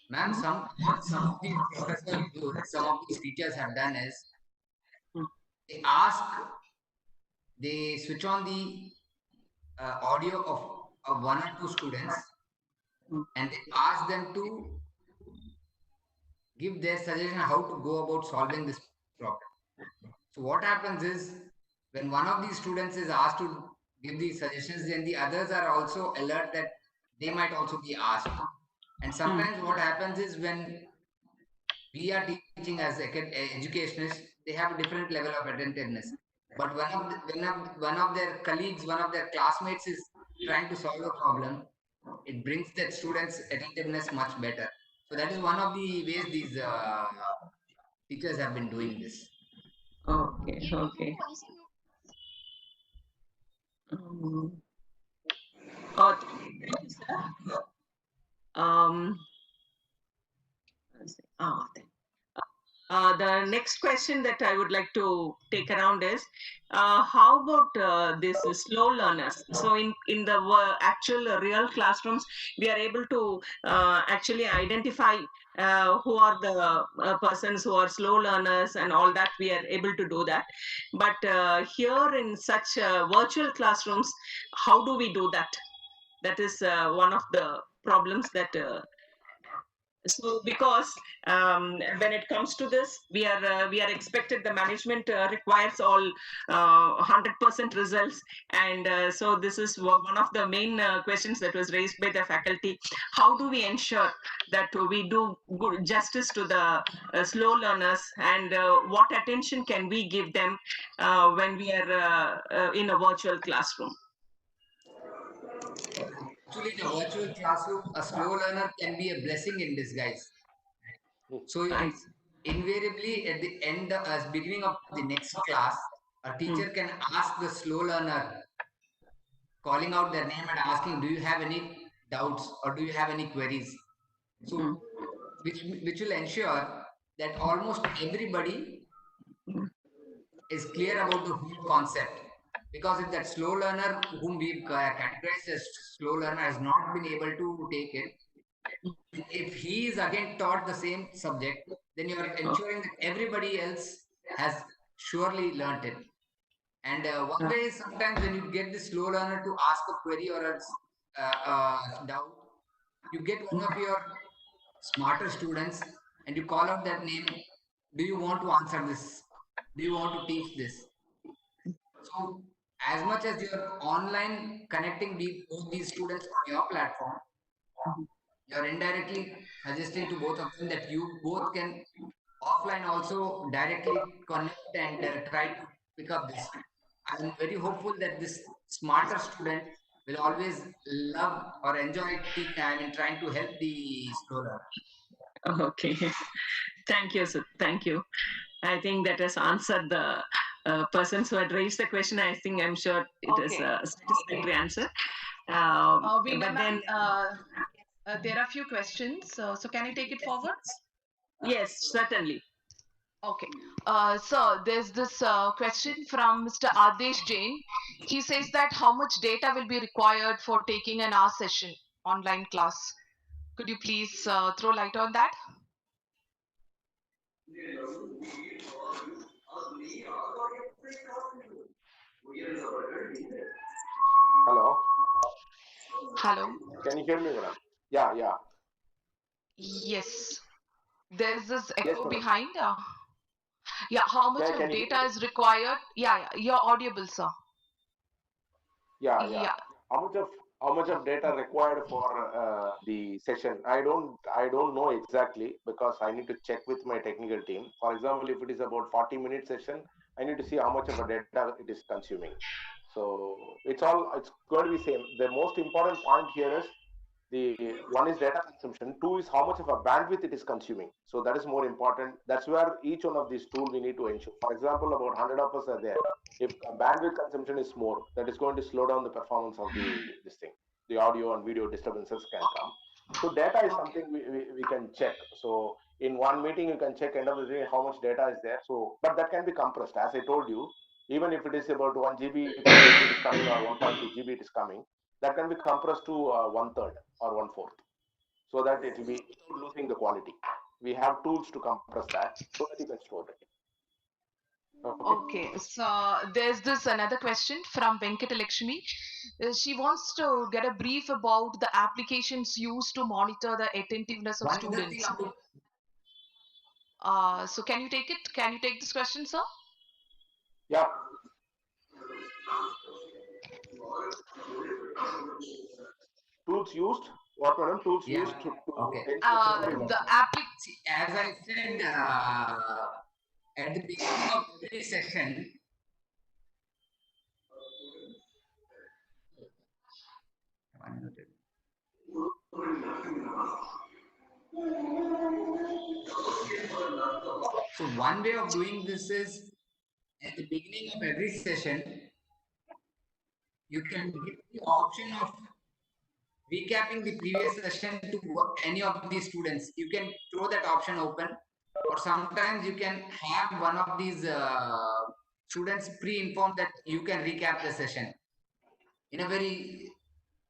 Ma'am, what some of these professors do, some of these teachers have done is they switch on the audio of one or two students and they ask them to give their suggestion how to go about solving this problem. So what happens is when one of these students is asked to give these suggestions, then the others are also alert that they might also be asked. And sometimes what happens is when we are teaching as educationists, they have a different level of attentiveness. But one of their colleagues, one of their classmates is trying to solve a problem, it brings that student's attentiveness much better. So that is one of the ways these teachers have been doing this. Okay. Thank you, sir. The next question that I would like to take around is, how about this slow learners? So in the actual real classrooms, we are able to actually identify who are the persons who are slow learners and all that. We are able to do that. But here in such virtual classrooms, how do we do that? That is one of the problems that so because when it comes to this, we are expected, the management requires all 100% results, and so this is one of the main questions that was raised by the faculty. How do we ensure that we do good justice to the slow learners, and what attention can we give them when we are in a virtual classroom? Actually, in a virtual classroom, a slow learner can be a blessing in disguise. So invariably at the end, as beginning of the next class, a teacher can ask the slow learner, calling out their name and asking, do you have any doubts or do you have any queries? So which will ensure that almost everybody is clear about the whole concept. Because if that slow learner whom we've categorized as slow learner has not been able to take it, if he is again taught the same subject, then you are ensuring that everybody else has surely learnt it. And one way is sometimes when you get the slow learner to ask a query or a doubt, you get one of your smarter students and you call out that name. Do you want to answer this? Do you want to teach this? So as much as you're online connecting both these students on your platform, you're indirectly suggesting to both of them that you both can offline also directly connect and try to pick up this. I'm very hopeful that this smarter student will always love or enjoy trying to help the slow learner. Okay. Thank you, sir. Thank you. I think that has answered the persons who had raised the question. I'm sure it is Okay. a satisfactory answer. Veena But then, ma'am, there are a few questions. So can you take it forward? yes, certainly. Okay. So there's this question from Mr. Adesh Jain. He says that how much data will be required for taking an hour session online class? Could you please throw light on that? Hello. Hello. Can you hear me, madam? Yeah. Yes. There's this Yes, echo madam. behind. Yeah. How much Can of you hear data me? is required? Yeah. You're audible, sir. Yeah. Yeah. How much of data required for the session? I don't know exactly because I need to check with my technical team. For example, if it is about 40-minute session, I need to see how much of a data it is consuming. So it's going to be same. The most important point here is the one is data consumption, two is how much of a bandwidth it is consuming. So that is more important. That's where each one of these tool we need to ensure. For example, about 100 of us are there. If bandwidth consumption is more, that is going to slow down the performance of this thing. The audio and video disturbances can come. So data is something we can check. So in one meeting you can check end of the day how much data is there. So but that can be compressed, as I told you. Even if it is about 1 GB it is coming, or 1.2 GB it is coming, that can be compressed to one third or one fourth, so that it will be without losing the quality. We have tools to compress that so that you can store it. Okay. Okay, so there's this another question from Venkatalakshmi. She wants to get a brief about the applications used to monitor the attentiveness of One other thing students. about So can you take it? Can you take this question, sir? Yeah. Tools used. What, madam? Tools yeah, used to okay. ensure The See, as I said at the beginning of every session, so one way of doing this is at the beginning of every session, you can give the option of recapping the previous session to any of these students. You can throw that option open, or sometimes you can have one of these students pre-informed that you can recap the session in a very,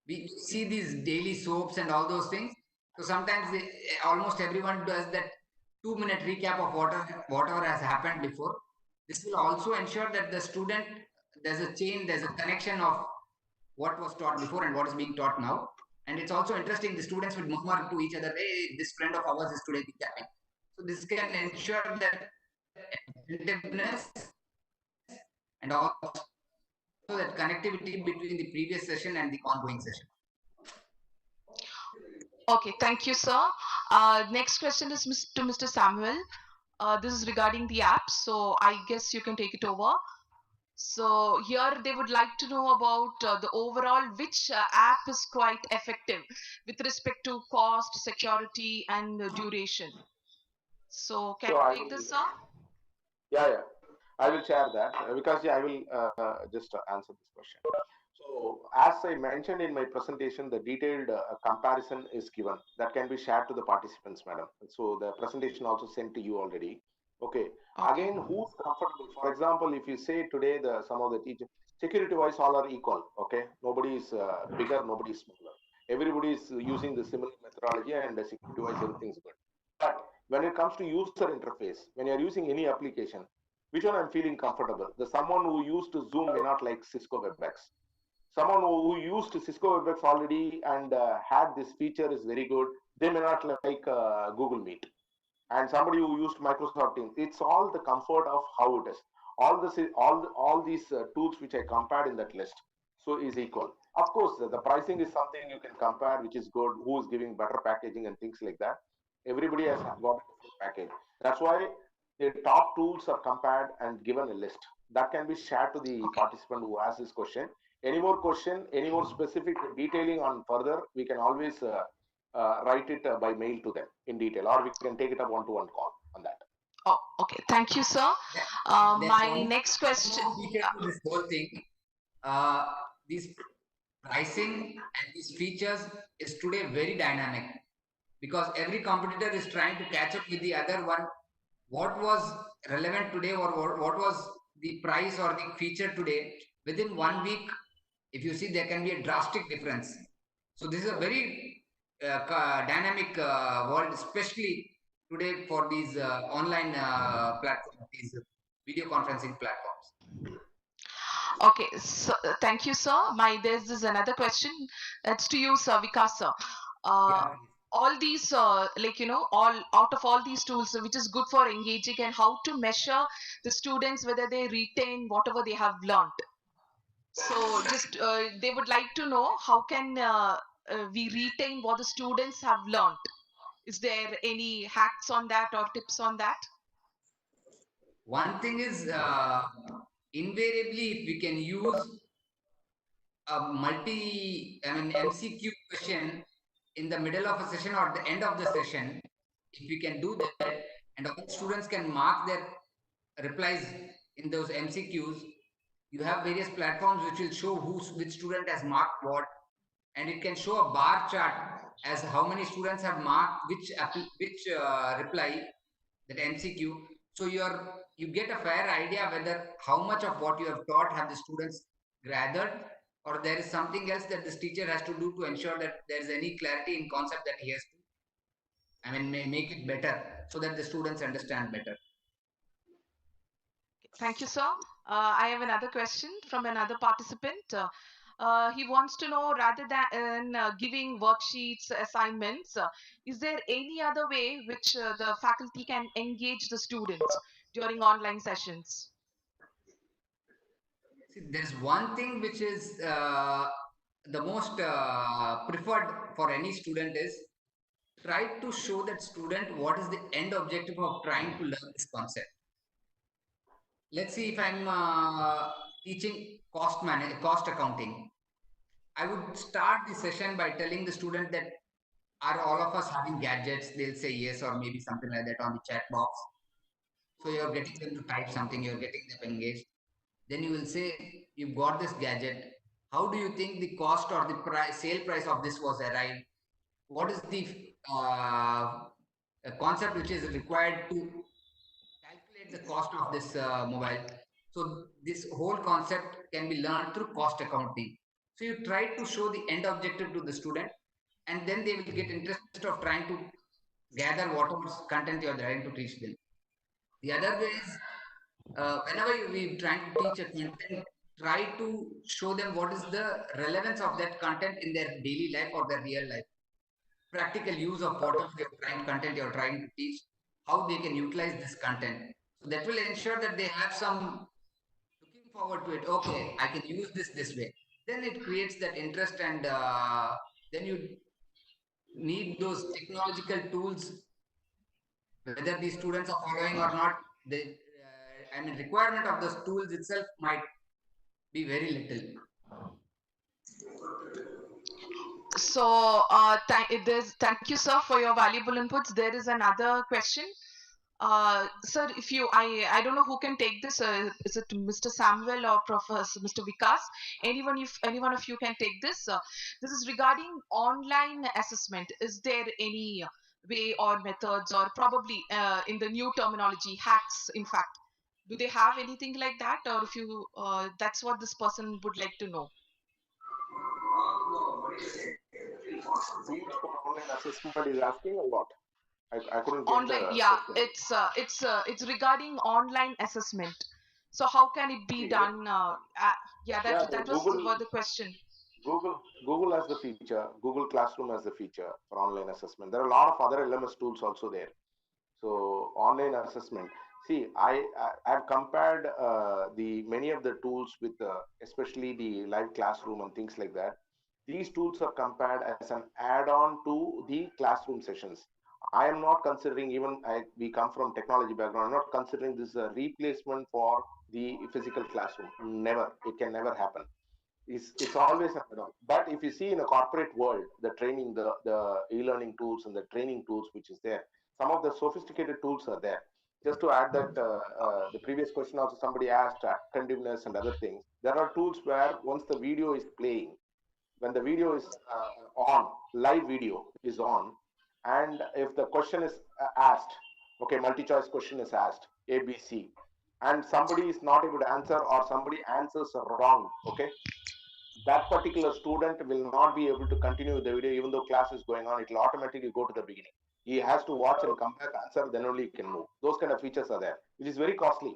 we see these daily soaps and all those things. So sometimes almost everyone does that 2-minute recap of whatever has happened before. This will also ensure that the student, there's a chain, there's a connection of what was taught before and what is being taught now. And it's also interesting, the students will murmur to each other, hey, this friend of ours is today recapping. So this can ensure that attentiveness and also that connectivity between the previous session and the ongoing session. Okay, thank you, sir. Next question is to Mr. Samuel. This is regarding the app, so I guess you can take it over. So here they would like to know about the overall which app is quite effective with respect to cost, security, and duration. So can So you I take will, this, sir? yeah, I will share that because I will just answer this question. So as I mentioned in my presentation, the detailed comparison is given that can be shared to the participants, madam. So the presentation also sent to you already. Okay. Okay. Again, who's comfortable? For example, if you say today some of the teachers, security wise all are equal. Okay. Nobody is bigger, nobody is smaller. Everybody is using the similar methodology, and security wise everything's good. But when it comes to user interface, when you're using any application, which one I'm feeling comfortable? The someone who used to Zoom may not like Cisco WebEx. Someone who used Cisco WebEx already and had this feature is very good. They may not like Google Meet. And somebody who used Microsoft Teams, it's all the comfort of how it is. all these tools which I compared in that list, so is equal. Of course, the pricing is something you can compare, which is good. Who is giving better packaging and things like that. Everybody has got a different package. That's why the top tools are compared and given a list that can be shared to the Okay. participant who asks this question. Any more question, any more specific detailing on further, we can always write it by mail to them in detail, or we can take it up one-to-one call on that. Oh, okay. Thank you, sir. There's My one next question. more feature to this whole thing. These pricing and these features is today very dynamic because every competitor is trying to catch up with the other one. What was relevant today or what was the price or the feature today, within 1 week, if you see, there can be a drastic difference. So this is a very dynamic world, especially today for these online platforms, these video conferencing platforms. Okay, so thank you, sir. There's this another question. That's to you, sir, Vikas, sir. Yeah, please. All these, all out of all these tools, which is good for engaging, and how to measure the students whether they retain whatever they have learned. So, just they would like to know how can we retain what the students have learned. Is there any hacks on that or tips on that? One thing is invariably if we can use a MCQ question in the middle of a session or the end of the session, if we can do that and all students can mark their replies in those MCQs, you have various platforms which will show which student has marked what, and it can show a bar chart as how many students have marked which reply, that MCQ. So you get a fair idea whether how much of what you have taught have the students gathered, or there is something else that this teacher has to do to ensure that there is any clarity in concept that he has to, make it better so that the students understand better. Thank you, sir. I have another question from another participant. He wants to know, rather than giving worksheets, assignments, is there any other way which the faculty can engage the students during online sessions? See, there's one thing which is the most preferred for any student is try to show that student what is the end objective of trying to learn this concept. Let's see, if I'm teaching cost accounting, I would start the session by telling the student that are all of us having gadgets? They'll say yes, or maybe something like that on the chat box. So you're getting them to type something, you're getting them engaged. Then you will say, you've got this gadget. How do you think the cost or the sale price of this was arrived? What is the concept which is required to calculate the cost of this mobile? So this whole concept can be learned through cost accounting. So you try to show the end objective to the student, and then they will get interest of trying to gather whatever content you are trying to teach them. The other way is, whenever we trying to teach a content, try to show them what is the relevance of that content in their daily life or their real life. Practical use of whatever content you're trying to teach, how they can utilize this content. So that will ensure that they have some looking forward to it. Okay, I can use this way. Then it creates that interest, and then you need those technological tools, whether these students are following or not. The requirement of those tools itself might be very little. So, thank you, sir, for your valuable inputs. There is another question. Sir, if you, I don't know who can take this. Is it Mr. Samuel or Professor Mr. Vikas? If anyone of you can take this. This is regarding online assessment. Is there any way or methods, or probably in the new terminology, hacks? In fact, do they have anything like that, or if you, that's what this person would like to know. Tools for online assessment is asking or what? I couldn't get Online, the yeah, question. it's regarding online assessment. So how can it be Okay. done? Yeah, Yeah, that was the question. Google has the feature. Google Classroom has the feature for online assessment. There are a lot of other LMS tools also there. So online assessment. See, I've compared the many of the tools with especially the live classroom and things like that. These tools are compared as an add-on to the classroom sessions. I am not considering, even we come from technology background. I'm not considering this a replacement for the physical classroom. Never, it can never happen. It's always an add-on. But if you see in a corporate world, the training, the e-learning tools and the training tools which is there, some of the sophisticated tools are there. Just to add that the previous question also somebody asked attentiveness and other things. There are tools where once the video is playing, when the video is on, live video is on, and if the question is asked, okay, multi-choice question is asked, ABC, and somebody is not able to answer or somebody answers wrong, okay, that particular student will not be able to continue the video even though class is going on. It will automatically go to the beginning. He has to watch and come back, answer, then only he can move. Those kind of features are there, which is very costly.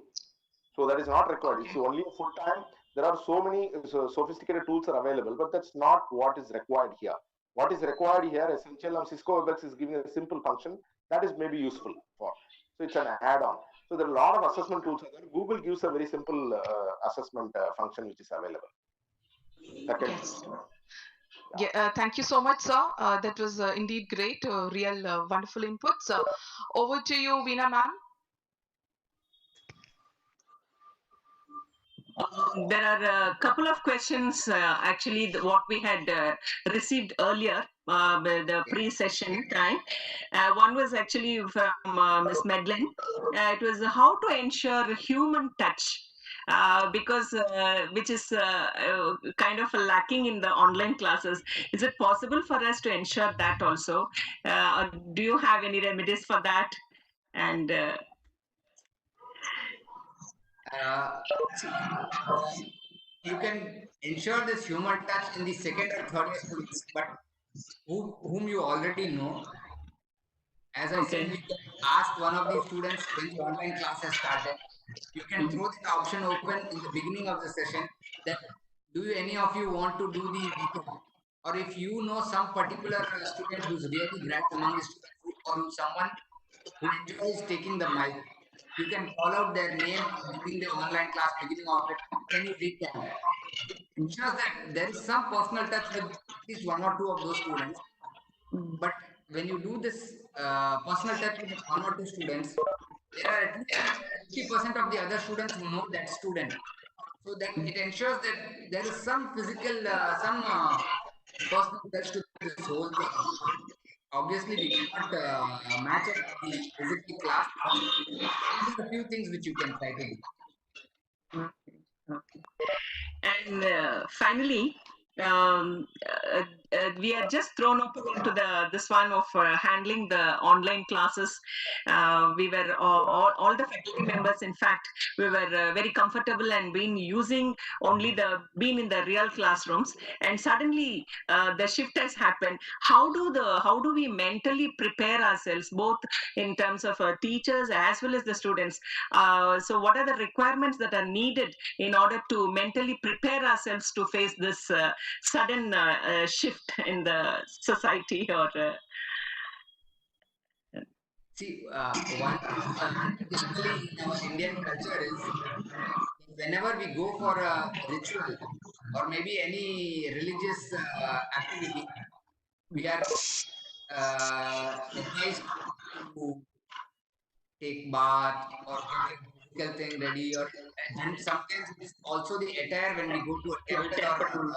So that is not required. It's only a full time. There are so many sophisticated tools are available, but that's not what is required here. What is required here, essential, Cisco WebEx is giving a simple function that is maybe useful for. So it's an add-on. So there are a lot of assessment tools out there. Google gives a very simple assessment function which is available. That can Yes. Yeah, thank you so much, sir. That was indeed great, real wonderful inputs. Over to you, Veena ma'am. There are a couple of questions, actually, what we had received earlier, the pre-session time. One was actually from Ms. Medlin. It was how to ensure human touch. Because which is kind of lacking in the online classes. Is it possible for us to ensure that also? Or do you have any remedies for that? And you can ensure this human touch in the second or third year students, but whom you already know. As I said, you can ask one of the students when the online class has started. You can throw the option open in the beginning of the session that do you, any of you want to do the recap? Or if you know some particular student who's really bright among the students or someone who enjoys taking the mic, you can call out their name during the online class, beginning of it. Can you recap? It ensures that there is some personal touch with at least one or two of those students. But when you do this personal touch with one or two students, there are at least 50% of the other students who know that student. So that it ensures that there is some physical, some personal touch to this whole thing. Obviously, we cannot match up the physical class, but these are a few things which you can try to do. And finally, we are just thrown open into this one of handling the online classes. We were all the faculty members, in fact, we were very comfortable and been using been in the real classrooms, and suddenly the shift has happened. How do we mentally prepare ourselves, both in terms of teachers as well as the students? So what are the requirements that are needed in order to mentally prepare ourselves to face this sudden shift in the society? Or see, one typically in our Indian culture is whenever we go for a ritual or maybe any religious activity, we are advised to take bath or get a physical thing ready, or and sometimes it's also the attire when we go to a temple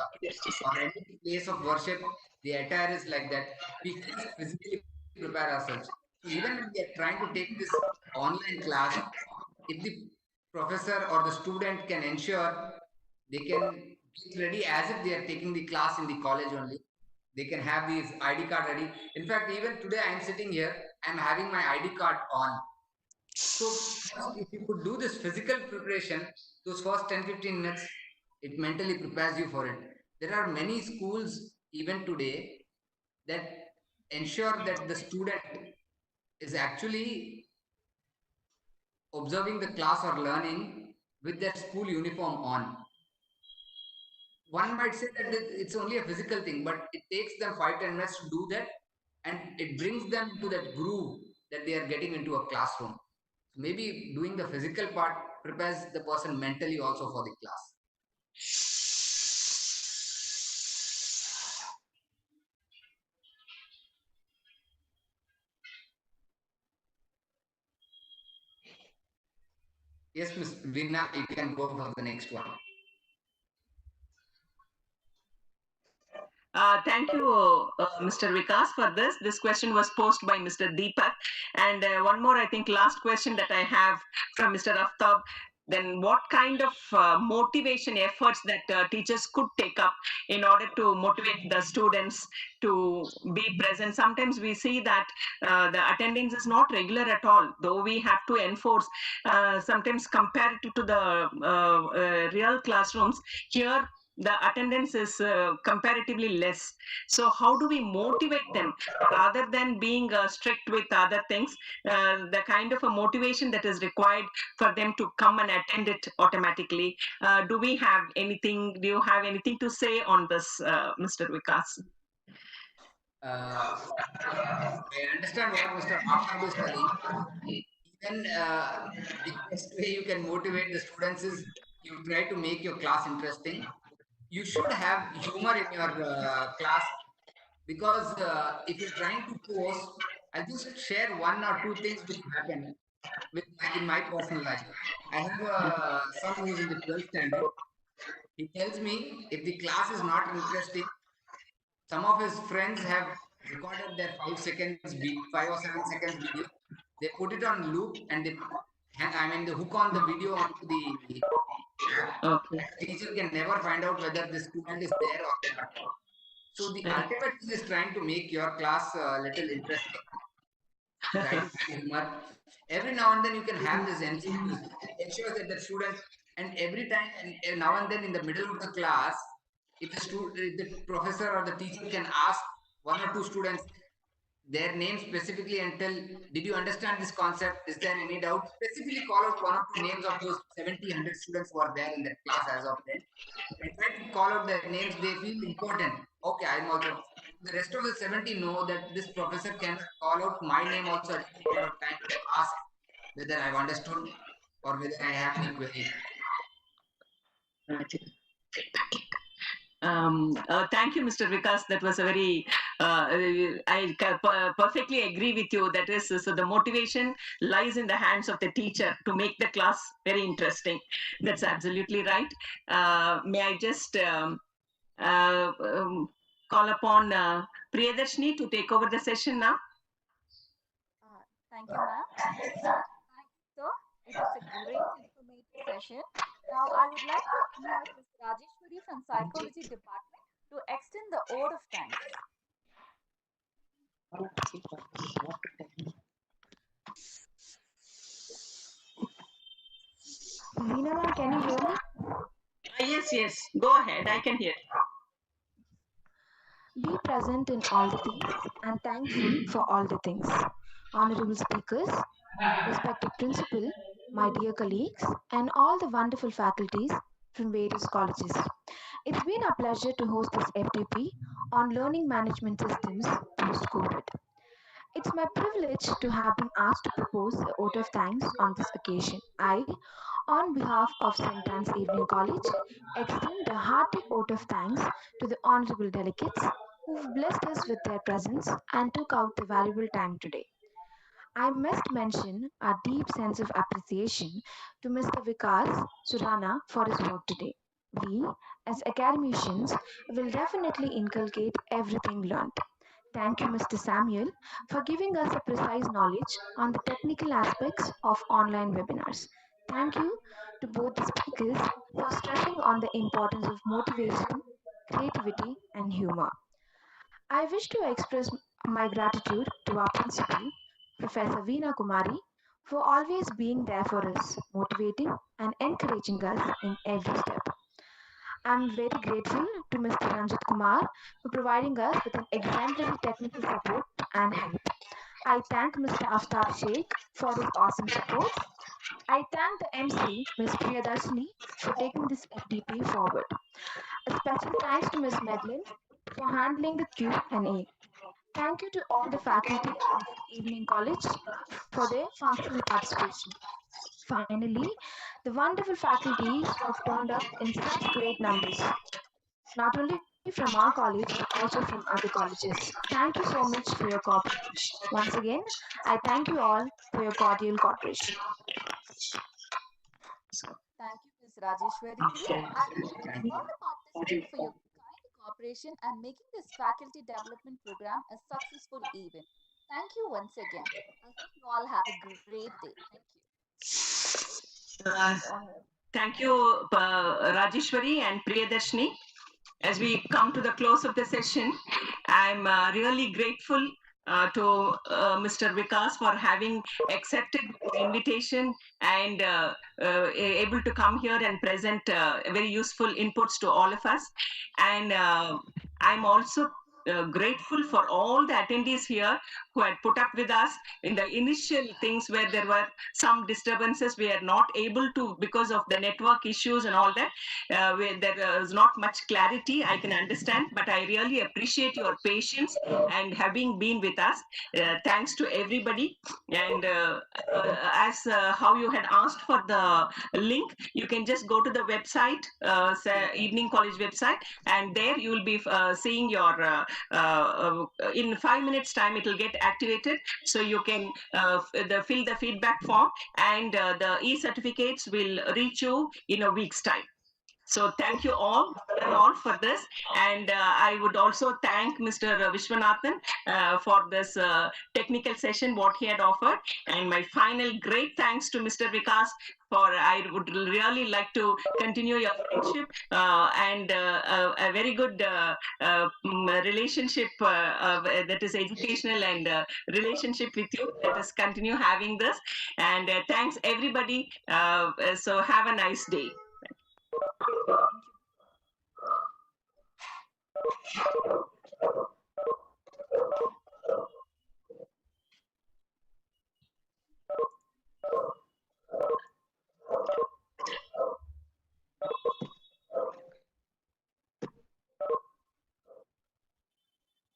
or any place of worship. The attire is like that. We first physically prepare ourselves. So even when we are trying to take this online class, if the professor or the student can ensure they can get ready as if they are taking the class in the college only. They can have these ID card ready. In fact, even today I am sitting here, I am having my ID card on. So first, if you could do this physical preparation, those first 10-15 minutes, it mentally prepares you for it. There are many schools even today that ensure that the student is actually observing the class or learning with their school uniform on. One might say that it's only a physical thing, but it takes them 5-10 minutes to do that, and it brings them to that groove that they are getting into a classroom. Maybe doing the physical part prepares the person mentally also for the class. Yes, Ms. Veena, you can go for the next one. Thank you, Mr. Vikas, for this. This question was posed by Mr. Deepak. And one more, I think, last question that I have from Mr. Aftab. Then, what kind of motivation efforts that teachers could take up in order to motivate the students to be present? Sometimes we see that the attendance is not regular at all, though we have to enforce. Sometimes comparative to the real classrooms, here the attendance is comparatively less. So how do we motivate them rather than being strict with other things? The kind of a motivation that is required for them to come and attend it automatically. Do we have anything? Do you have anything to say on this, Mr. Vikas? I understand what Mr. Aftab is telling. Even the best way you can motivate the students is you try to make your class interesting. You should have humor in your class, because if you're trying to force, I'll just share one or two things which happen in my personal life. I have a son who's in the 12th standard. He tells me if the class is not interesting, some of his friends have recorded their 5 or 7 seconds video. They put it on loop and they hook on the video onto the app. Okay. The teacher can never find out whether the student is there or not. So the ultimate thing is trying to make your class a little interesting. Try to have humor. Every now and then you can have this MCQs. It ensures that the students, and every time and now and then in the middle of the class, if the professor or the teacher can ask one or two students their name specifically and tell, did you understand this concept? Is there any doubt? Specifically call out one or two names of those 70, 100 students who are there in that class as of then. And try to call out their names. They feel important. Okay, I'm also. The rest of the 70 know that this professor can call out my name also at any point of time to ask whether I've understood or whether I have any query. Thank you, Mr. Vikas. That was a very, I perfectly agree with you. That is, so the motivation lies in the hands of the teacher to make the class very interesting. That's absolutely right. May I just call upon Priyadarshini to take over the session now? Thank you, ma'am. So, it was a great informative session. Now, I would like to invite Ms. Rajeshwari from Psychology Department to extend the ode of thanks. Veena ma'am, can you hear me? Yes. Go ahead. I can hear. Be present in all the things and thankful for all the things. Honorable speakers, respected principal, my dear colleagues, and all the wonderful faculties from various colleges. It's been a pleasure to host this FDP on learning management systems post-COVID. It's my privilege to have been asked to propose a vote of thanks on this occasion. I, on behalf of St.Anne's Evening College, extend a hearty vote of thanks to the honorable delegates who've blessed us with their presence and took out the valuable time today. I must mention a deep sense of appreciation to Mr. Vikas Surana for his work today. We, as academicians, will definitely inculcate everything learned. Thank you, Mr. Samuel, for giving us a precise knowledge on the technical aspects of online webinars. Thank you to both the speakers for stressing on the importance of motivation, creativity, and humor. I wish to express my gratitude to our principal, Professor Veena Kumari, for always being there for us, motivating and encouraging us in every step. I'm very grateful to Mr. Ranjit Kumar for providing us with an exemplary technical support and help. I thank Mr. Aftab Sheikh for his awesome support. I thank the MC, Ms. Priyadarshini, for taking this FDP forward. A special thanks to Ms. Medlin for handling the Q&A. Thank you to all the faculty of Evening College for their functional participation. Finally, the wonderful faculty who have turned up in such great numbers, not only from our college but also from other colleges. Thank you so much for your cooperation. Once again, I thank you all for your cordial cooperation. Thank you, Ms. Rajeshwari. Okay. And thank you all the participants for your kind cooperation and making this faculty development program a successful event. Thank you once again. I hope you all have a great day. Thank you. Uh, Thank you, Rajeshwari and Priyadarshini. As we come to the close of the session, I'm really grateful to Mr. Vikas for having accepted the invitation and able to come here and present very useful inputs to all of us. And I'm also grateful for all the attendees here who had put up with us in the initial things where there were some disturbances. We are not able to, because of the network issues and all that, where there is not much clarity. I can understand, but I really appreciate your patience and having been with us. Thanks to everybody. And as how you had asked for the link, you can just go to the website, Evening College website, and there you will be seeing your in 5 minutes time it will get activated, so you can fill the feedback form, and the e-certificates will reach you in a week's time. So thank you all for this, and I would also thank Mr. Vishwanathan for this technical session what he had offered, and my final great thanks to Mr. Vikas for, I would really like to continue your friendship and a very good relationship that is educational and relationship with you. Let us continue having this, and thanks everybody. So have a nice day.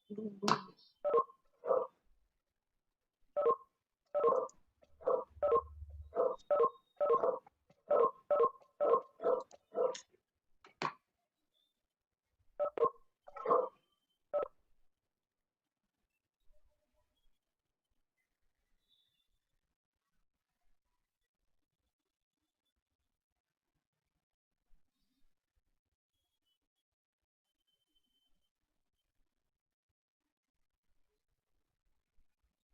Boom, boom.